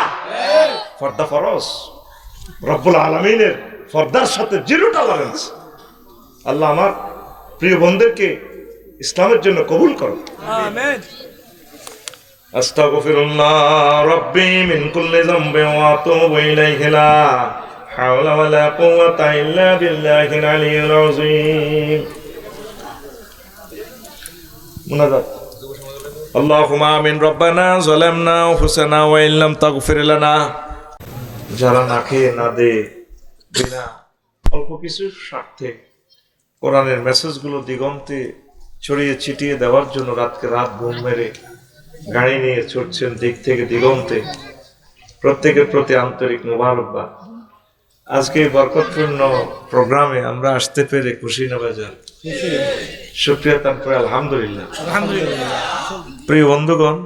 পর্দা ফরজ, রব্বুল আলামিনের পর্দার সাথে জিরো টলারেন্স। আল্লাহ আমার প্রিয় বন্ধুদেরকে ইসলামের জন্য কবুল করো, আমিন। আস্তাগফিরুল্লাহ রাব্বি মিন কুল্লি যামবিন ওয়া আতুবু ইলাইহি লা হাওলা ওয়ালা কুওয়াতা ইল্লা বিল্লাহিল আলিয়্যিল আযীম। মুনাজাত। আল্লাহুম্মা আমিন। রব্বানা যালামনা আনফুসানা ওয়া ইল্লাম তাগফির লানা। যারা না খেয়ে না দে বিনা অল্প কিছু স্বার্থে কোরআনের মেসেজগুলো দিগন্তে ছড়িয়ে ছিটিয়ে দেওয়ার জন্য রাতকে রাত ঘুম মেরে গাড়ি নিয়ে ছুটছেন দিক থেকে দিগন্তে, প্রত্যেকের প্রতি আন্তরিক মোবারকবাদ। আজকে এই বরকতপূর্ণ প্রোগ্রামে আমরা আসতে পেরে খুশি না বাজার? শুকরিয়া তারপরে আলহামদুলিল্লাহ। প্রিয় বন্ধুগণ,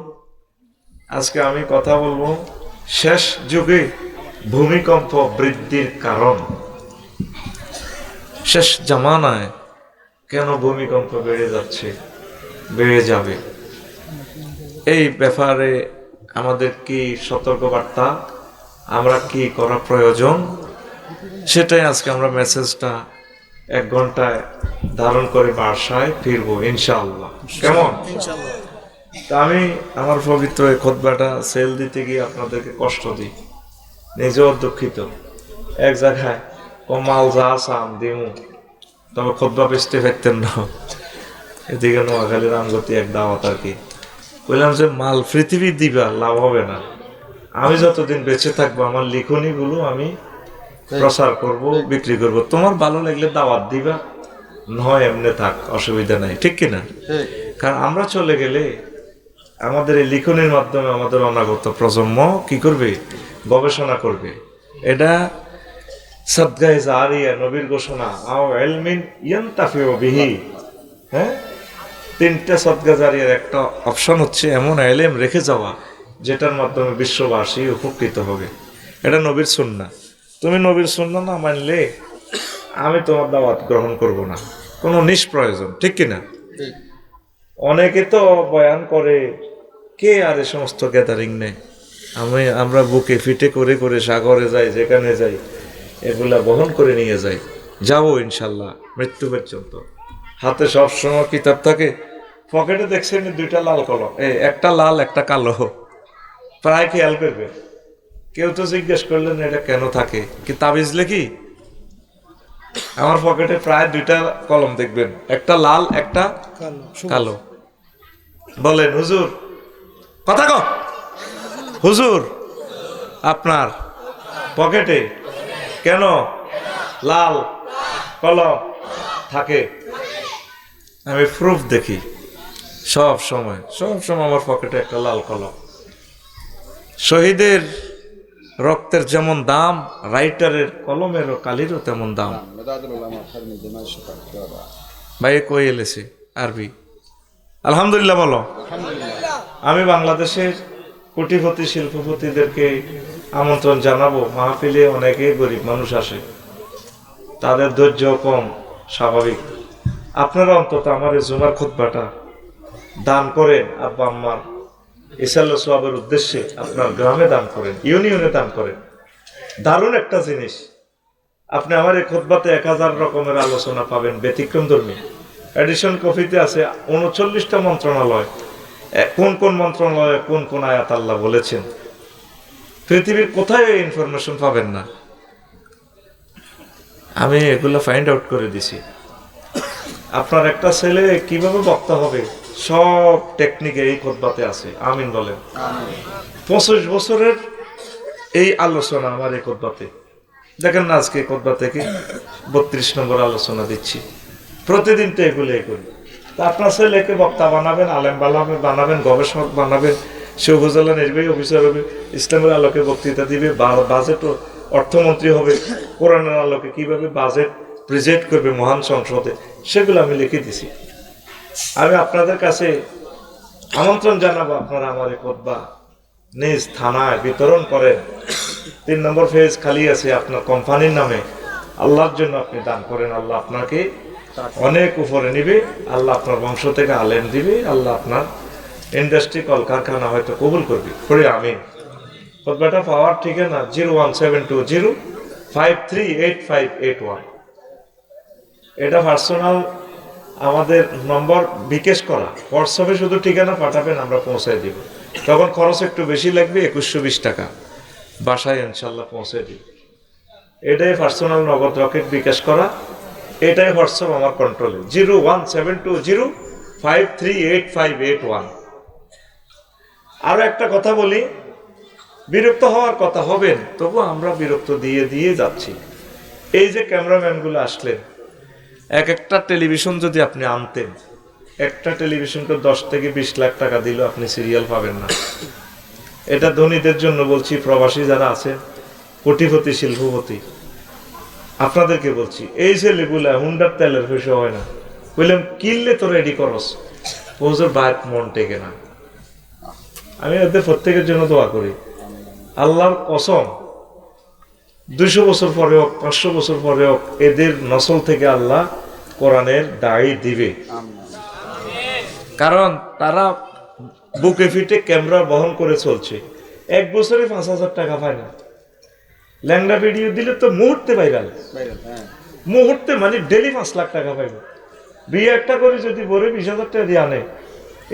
আজকে আমি কথা বলবো শেষ যুগে ভূমিকম্প বৃদ্ধির কারণ। শেষ জামানায় কেন ভূমিকম্প বেড়ে যাচ্ছে, বেড়ে যাবে, এই ব্যাপারে আমাদের কি সতর্কবার্তা, আমরা কি করা প্রয়োজন, সেটাই আজকে আমরা মেসেজটা 1 ঘন্টায় ধারণ করে বাসায় ফিরবো ইনশাআল্লাহ। কেমন? তা আমি আমার পবিত্র এই খুতবাটা সেল দিতে গিয়ে আপনাদেরকে কষ্ট দিই, নিজেও দুঃখিত। এক জায়গায় মাল যা সাম দিমু, তবে খুতবা বেচতে ফেরতেন না। এদিকে নোয়াখালী রামগতি এক দাওয়াত আর কি, বললাম যে মাল পৃথিবী দিবা, লাভ হবে না। আমি যতদিন বেঁচে থাকবো আমার লিখনীগুলো আমি প্রচার করব, বিক্রি করব, তোমার ভালো লাগলে দাওয়াত দিবা, নয় এমনি থাক, অসুবিধা নাই, ঠিক কিনা? কারণ আমরা চলে গেলে আমাদের এই লিখনের মাধ্যমে আমাদের অনাগত প্রজন্ম কি করবে? গবেষণা করবে। এটা সাদগায়ে জারিয়া, নবীর ঘোষণা, আও ইলমিন ইয়ানতাফিউ বিহি। হ্যাঁ, 3টা সাদগা জারিয়ার একটা অপশন হচ্ছে এমন ইলম রেখে যাওয়া যেটার মাধ্যমে বিশ্ববাসী উপকৃত হবে। এটা নবীর সুন্নাহ। তুমি নবীর সুন্নাহ না মানলে আমি তোমার দাওয়াত গ্রহণ করব না, কোনো নিষ্প্রয়োজন, ঠিক কিনা? অনেকে তো বয়ান করে, কে আর এ সমস্ত গ্যাদারিং নেই, আমরা বুকে ফিটে করে করে সাগরে যাই, যেখানে যাই এগুলা বহন করে নিয়ে যাই, যাবো ইনশাল্লাহ মৃত্যু পর্যন্ত। হাতে সব সময় কিতাব থাকে, পকেটে দেখছেন দুইটা লাল কলম, একটা লাল একটা কালো, প্রায় খেয়াল করবে। কেউ তো জিজ্ঞেস করলেন এটা কেন থাকে, কি তাবিজ লেখি? আমার পকেটে প্রায় দুইটা কলম দেখবেন, একটা লাল একটা কালো। বলেন হুজুর, কথা কও হুজুর, আপনার পকেটে কেন লাল কলম থাকে? আমি প্রুফ দেখি সব সময় আমার পকেটে একটা লাল কলম। শহীদের রক্তের যেমন দাম, রাইটারের কলমেরও কালিরও তেমন দাম। ভাই কই এলেছে আরবি? আলহামদুলিল্লাহ বলো। আমি বাংলাদেশের কোটিপতি শিল্পপতিদেরকে আমন্ত্রণ জানাবো। মাহফিলে অনেকে গরিব মানুষ আসে, তাদের ধৈর্য কম, স্বাভাবিক। আপনারা অন্তত আমার এই জুমার খুতবাটা দান করেন, আব্বা আম্মার ইসাল্লাহ সোয়াবের উদ্দেশ্যে আপনার গ্রামে দান করেন, ইউনিয়নে দান করেন। দারুণ একটা জিনিস, আপনি আমার এই খুতবাতে 1000 রকমের আলোচনা পাবেন ব্যতিক্রমধর্মী। এডিশন কপিতে আছে 39টা মন্ত্রণালয়, কোন কোন মন্ত্রণালয়ে কোন কোন আয়াত আল্লাহ বলেছেন। পৃথিবীর কোথায় এই ইনফরমেশন পাবেন না, আমি এগুলো ফাইন্ড আউট করে দিছি। আপনার একটা ছেলে কিভাবে বক্তা হবে সব টেকনিক এই খুতবাতে আছে। আমিন বলেন। 25 বছরের এই আলোচনা আমার এই খুতবাতে। দেখেন না আজকে খুতবা থেকে 32 নম্বর আলোচনা দিচ্ছি। প্রতিদিন তো এগুলোই করি। তা আপনার ছেলেকে বক্তা বানাবেন, আলেম বানাবেন, গবেষক বানাবেন, সে উপজেলা নির্বাহী অফিসার হবে, ইসলামের আলোকে বক্তৃতা দিবে, বাজেট অর্থমন্ত্রী হবে, কোরআনের আলোকে কিভাবে বাজেট প্রেজেন্ট করবে মহান সংসদে, সেগুলো আমি লিখে দিছি। আমি আপনাদের কাছে আমন্ত্রণ জানাবো, আপনারা আমার এই খুতবা নিজ থানায় বিতরণ করেন। 3 নম্বর ফেজ খালি আছে আপনার কোম্পানির নামে, আল্লাহর জন্য আপনি দান করেন। আল্লাহ আপনাকে অনেক উপরে নিবে, আল্লাহ আপনার বংশ থেকে আলেম দিবে, আল্লাহ আপনার ইন্ডাস্ট্রি কলকারখানা হয়তো কবুল করবে। পড়ে আমিন। খুতবাটা পাওয়ার ঠিকানা 01720538581। এটা পার্সোনাল আমাদের নম্বর বিকাশ করা, হোয়াটসঅ্যাপে শুধু ঠিকানা পাঠাবেন, আমরা পৌঁছায় দিব। তখন খরচ একটু বেশি লাগবে, 2120 টাকা, বাসায় ইনশাল্লাহ পৌঁছে দিব। এটাই পার্সোনাল নগদ রকেট বিকাশ করা, এটাই হোয়াটসঅ্যাপ আমার কন্ট্রোলে 01720538581। আরো একটা কথা বলি, বিরক্ত হওয়ার কথা হবেন, তবু আমরা বিরক্ত দিয়ে যাচ্ছি। এই যে ক্যামেরাম্যানগুলো আসলেন, একটা টেলিভিশন যদি আপনি আনতেন, একটা টেলিভিশনকে 10 থেকে 20 লাখ টাকা দিলেও আপনি সিরিয়াল পাবেন না। এটা ধনীদের জন্য বলছি, প্রবাসী যারা আছেন, কোটিপতি শিল্পপতি, আপনাদেরকে বলছি। এই ছেলেগুলা হুন্ডার তেলের পয়সা হয় না, বললাম কিনলে তো রেডি করস, হুজুর বাইক মন টেকে না। আমি ওদের প্রত্যেকের জন্য দোয়া করি, আল্লাহর কসম 200 বছর পরে হোক, 500 বছর পরে হোক, এদের নসল থেকে আল্লাহ কোরআনের দায়ী দিবে। কারণ তারা বুকে ফিটে ক্যামেরা বহন করে চলছে। 1 বছরে 5000 টাকা পায় না। ল্যাংড়া ভিডিও দিলে তো মুহূর্তে ভাইরাল, মুহূর্তে, মানে ডেলি 5 লাখ টাকা পাইবে। বিয়ে একটা করে যদি বলে 20,000 টাকা দিয়ে আনে,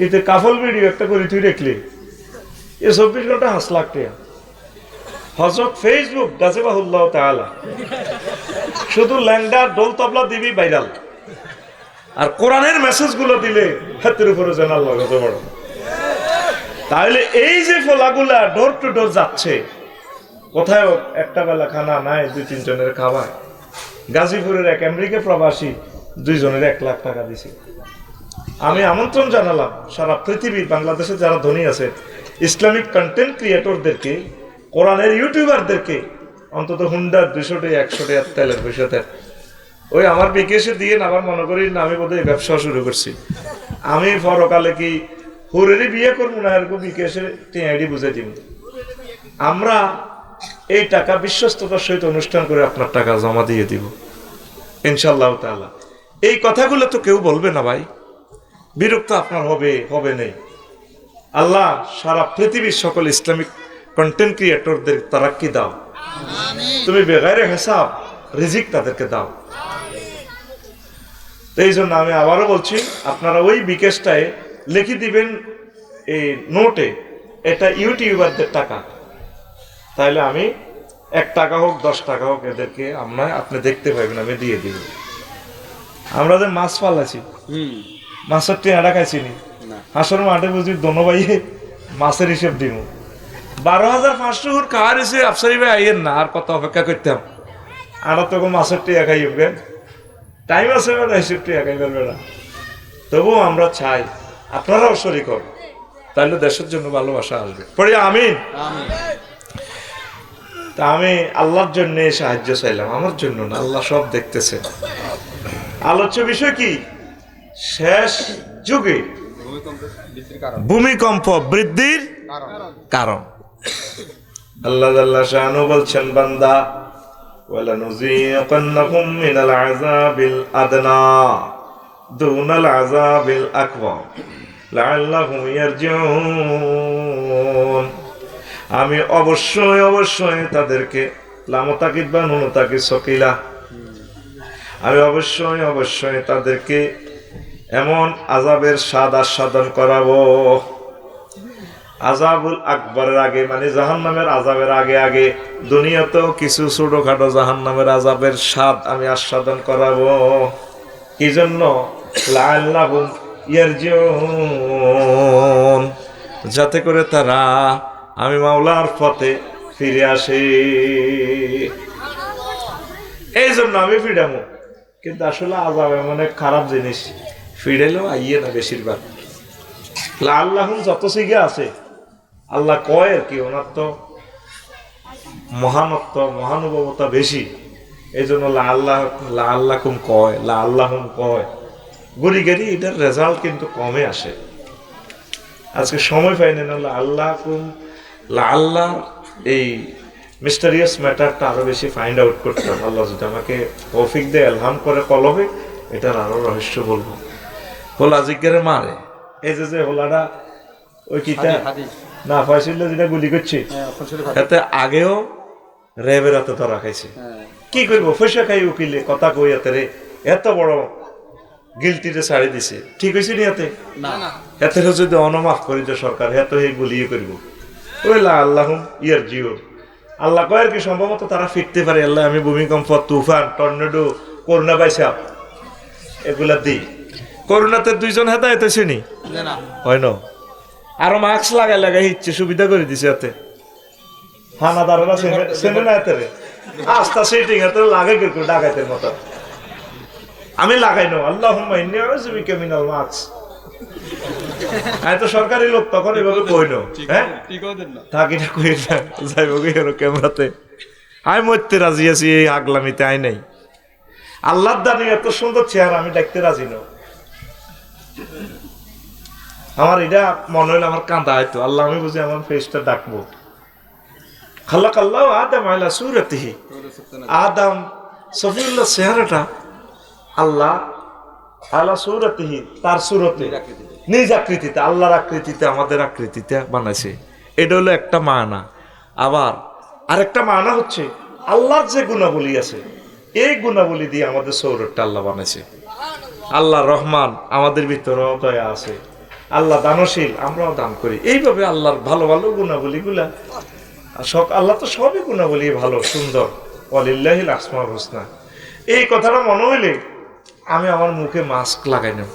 এতে কাফল ভিডিও একটা করে তুই দেখলি, এ 24 ঘন্টা 5 লাখ টাকা। হযরত ফেসবুক গাজিবাহুল্লাহ তাআলা শুধু ল্যাংড়া ডোল তবলা দিবি ভাইরাল, আর কোরআনের মেসেজ গুলো দিলে হাতের উপরে যেন আল্লাহ গজব। তাহলে এই যে ফলাগুলা ডোর টু ডোর যাচ্ছে, কোথায় একটা বেলা খানা নাই, 2-3 জনের খাওয়ায়। গাজীপুরের এক আমেরিকা প্রবাসী 2 জনের 1 লাখ টাকা দিছে। আমি আমন্ত্রণ জানালাম সারা পৃথিবীর বাংলাদেশে যারা ধনী আছে, ইসলামিক কন্টেন্ট ক্রিয়েটরদেরকে, কোরআনের ইউটিউবারদেরকে অন্তত হুন্ডা 200 টাকা 100 টাকা তেলের পয়সা দেন। ওই আমার বিকেশে দিয়ে আবার মনে করি না আমি বোধহয় ব্যবসা শুরু করছি। আমি পরকালে কি হুরেরই বিয়ে করবো না, এরকম বিকেশে টিআইডি বুঝে দিব। আমরা এই টাকা বিশ্বস্ততার সহিত অনুষ্ঠান করে আপনার টাকা জমা দিয়ে দিব ইনশাআল্লাহ তাআলা। এই কথাগুলো তো কেউ বলবে না ভাই, বিরক্ত আপনার হবে নেই। আল্লাহ সারা পৃথিবীর সকল ইসলামিক কন্টেন্ট ক্রিয়েটরদের তারাক্কি দাও, তুমি বেগাইরে হিসাব রিজিক তাদেরকে দাও। তো এই জন্য আমি আবারও বলছি, আপনারা ওই বিকাশটায় লিখে দিবেন এই নোটে, এটা ইউটিউবারদের টাকা, তাহলে আমি 1 টাকা হোক 10 টাকা হোক এদেরকে আপনি দেখতে পাবেন, আমি দিয়ে দিব। আমরা যে মাছ পালাছি, মাছের টেঁড়া খাইছি নি, হাঁসের মাঠে বুঝি দোনো ভাইয়ে মাছের হিসেব দিব। 12,500 খাওয়ার এসে আফসারি ভাই আইয়েন না, আর কত অপেক্ষা করতাম। আমরা তখন মাছের টিয়া খাইব, টাইম আছে বেড়া, হিসেব টিয়া খাইবার বেড়া। তবুও আমরা চাই আপনারাও শরীক হন, তাহলে দেশের জন্য ভালোবাসা আসবে। পড়ি আমিন। তা আমি আল্লাহর জন্য সাহায্য চাইলাম, আমার জন্য না, আল্লাহ সব দেখতেছেন। আলোচ্য বিষয় কি? শেষ যুগে ভূমিকম্প বৃদ্ধির কারণ। আল্লাহ জাল্লা শানু বলছেন, বান্দা ওয়ালানুযীকান্নাকুম মিনাল আযাবিল আদনা দুনাল আযাবিল আকবার লাআল্লাহুম ইয়ারজিউন। আমি অবশ্যই তাদেরকে লামতাকিদ বা নুনতাকিদ সকিলা, আমি অবশ্যই তাদেরকে এমন আযাবের স্বাদ আস্বাদন করাবো, আযাবুল আকবরের আগে, মানে জাহান্নামের আযাবের আগে দুনিয়াতেও কিছু ছোটখাটো জাহান্নামের আযাবের স্বাদ আমি আস্বাদন করাবো। কি জন্য? লাআল্লাহুম ইয়ারজিউন, যাতে করে তারা আমি মাওলার পথে ফিরে আসে। এই জন্য আমি ফিরামো। কিন্তু আসলে আযাব এমন এক খারাপ জিনিস, ফিরেলেও আইয়ে না বেশিরভাগ। লাআল্লাহুম যত সিগে আছে, আল্লাহ কয় আর কি, ওনার তো মহানত্ব মহানুভবতা বেশি, এই জন্য লাআল্লাহুম কয় গড়ি গড়ি এটার রেজাল্ট কিন্তু কমে আসে। আজকে সময় পাইনি না আল্লাহ এই মিস্টারিয়াস ম্যাটারটা আরো বেশি ফাইন্ড আউট করতাম। আল্লাহ যদি আমাকে তৌফিক দেয়, এলহাম করে কলবে, এটার আরো রহস্য বলবো। হোলা জিজ্ঞারে মারে, এই যে হোলাটা ওই কিতা না ফয়সিল্লা যেটা গুলি করছে, এতে আগেও রেবের হাতে ধরা খাইছে। কি করবো, পয়সা খাই উকিলে কথা কই এতে রে, এত বড় গিলটিতে ছাড়ি দিছে, ঠিক হয়েছে নি এতে? এতে যদি অনমাফ করি যে সরকার, এত এই গুলিয়ে করবো। ওই লাআল্লাহুম ইয়ারজিউন, আল্লাহ কয় আর কি, সম্ভবত তারা ফিরতে পারে। আল্লাহ আমি ভূমিকম্প, তুফান, টর্নেডো, করোনা বাইসাপ এগুলা দিই। করোনাতে 2 জন হেদায়েত হয়েছে নি, হয় না? আরো মাস্ক লাগাই ইচ্ছে সুবিধা করে দিছে এতে। হানাদাররা চেনে না এতে, আস্তা সেটিং এতে লাগে কিন্তু ডাকাইতের মতো। আমি লাগাই না, আল্লাহুম্মা ইন্নী আউযু বিকা মিনাল মাস্ক। আমি তো সরকারি লোক, তখন এভাবে কই না, হ্যাঁ থাকি না, কই না যাইব ক্যামেরাতে। আমি মরতে রাজি আছি, এই আগলামিতে আই নাই। আল্লাহর দানি এত সুন্দর চেহারা, আমি দেখতে রাজি না। আমার এটা মনে হইলে আমার কাঁদা হয়তো, আল্লাহ আমি বুঝি আমার ফেসটা ডাকবো। খালাকাল্লাহু আদম আলা সূরাতিহি, আদম সফিউল্লাহ চেহারাটা আল্লাহ আলা সূরাতিহি, তার সূরতে, নিজ আকৃতিতে, আল্লাহর আকৃতিতে, আমাদের আকৃতিতে বানাইছে। এটা হলো একটা মানা। আবার আরেকটা মানা হচ্ছে আল্লাহর যে গুণাবলী আছে, এই গুণাবলী দিয়ে আমাদের সৌরতটা আল্লাহ বানাইছে। আল্লাহ রহমান, আমাদের ভিতরেও দয়া আছে। আল্লাহ দানশীল, আমরাও দান করি। এইভাবে আল্লাহর ভালো ভালো গুণাবলীগুলা, আল্লাহ তো সবই গুণাবলী ভালো সুন্দর, ওয়ালিল্লাহিল আসমাউল হুসনা। এই কথাটা মনে হইলে আমি আমার মুখে মাস্ক লাগাই নেব।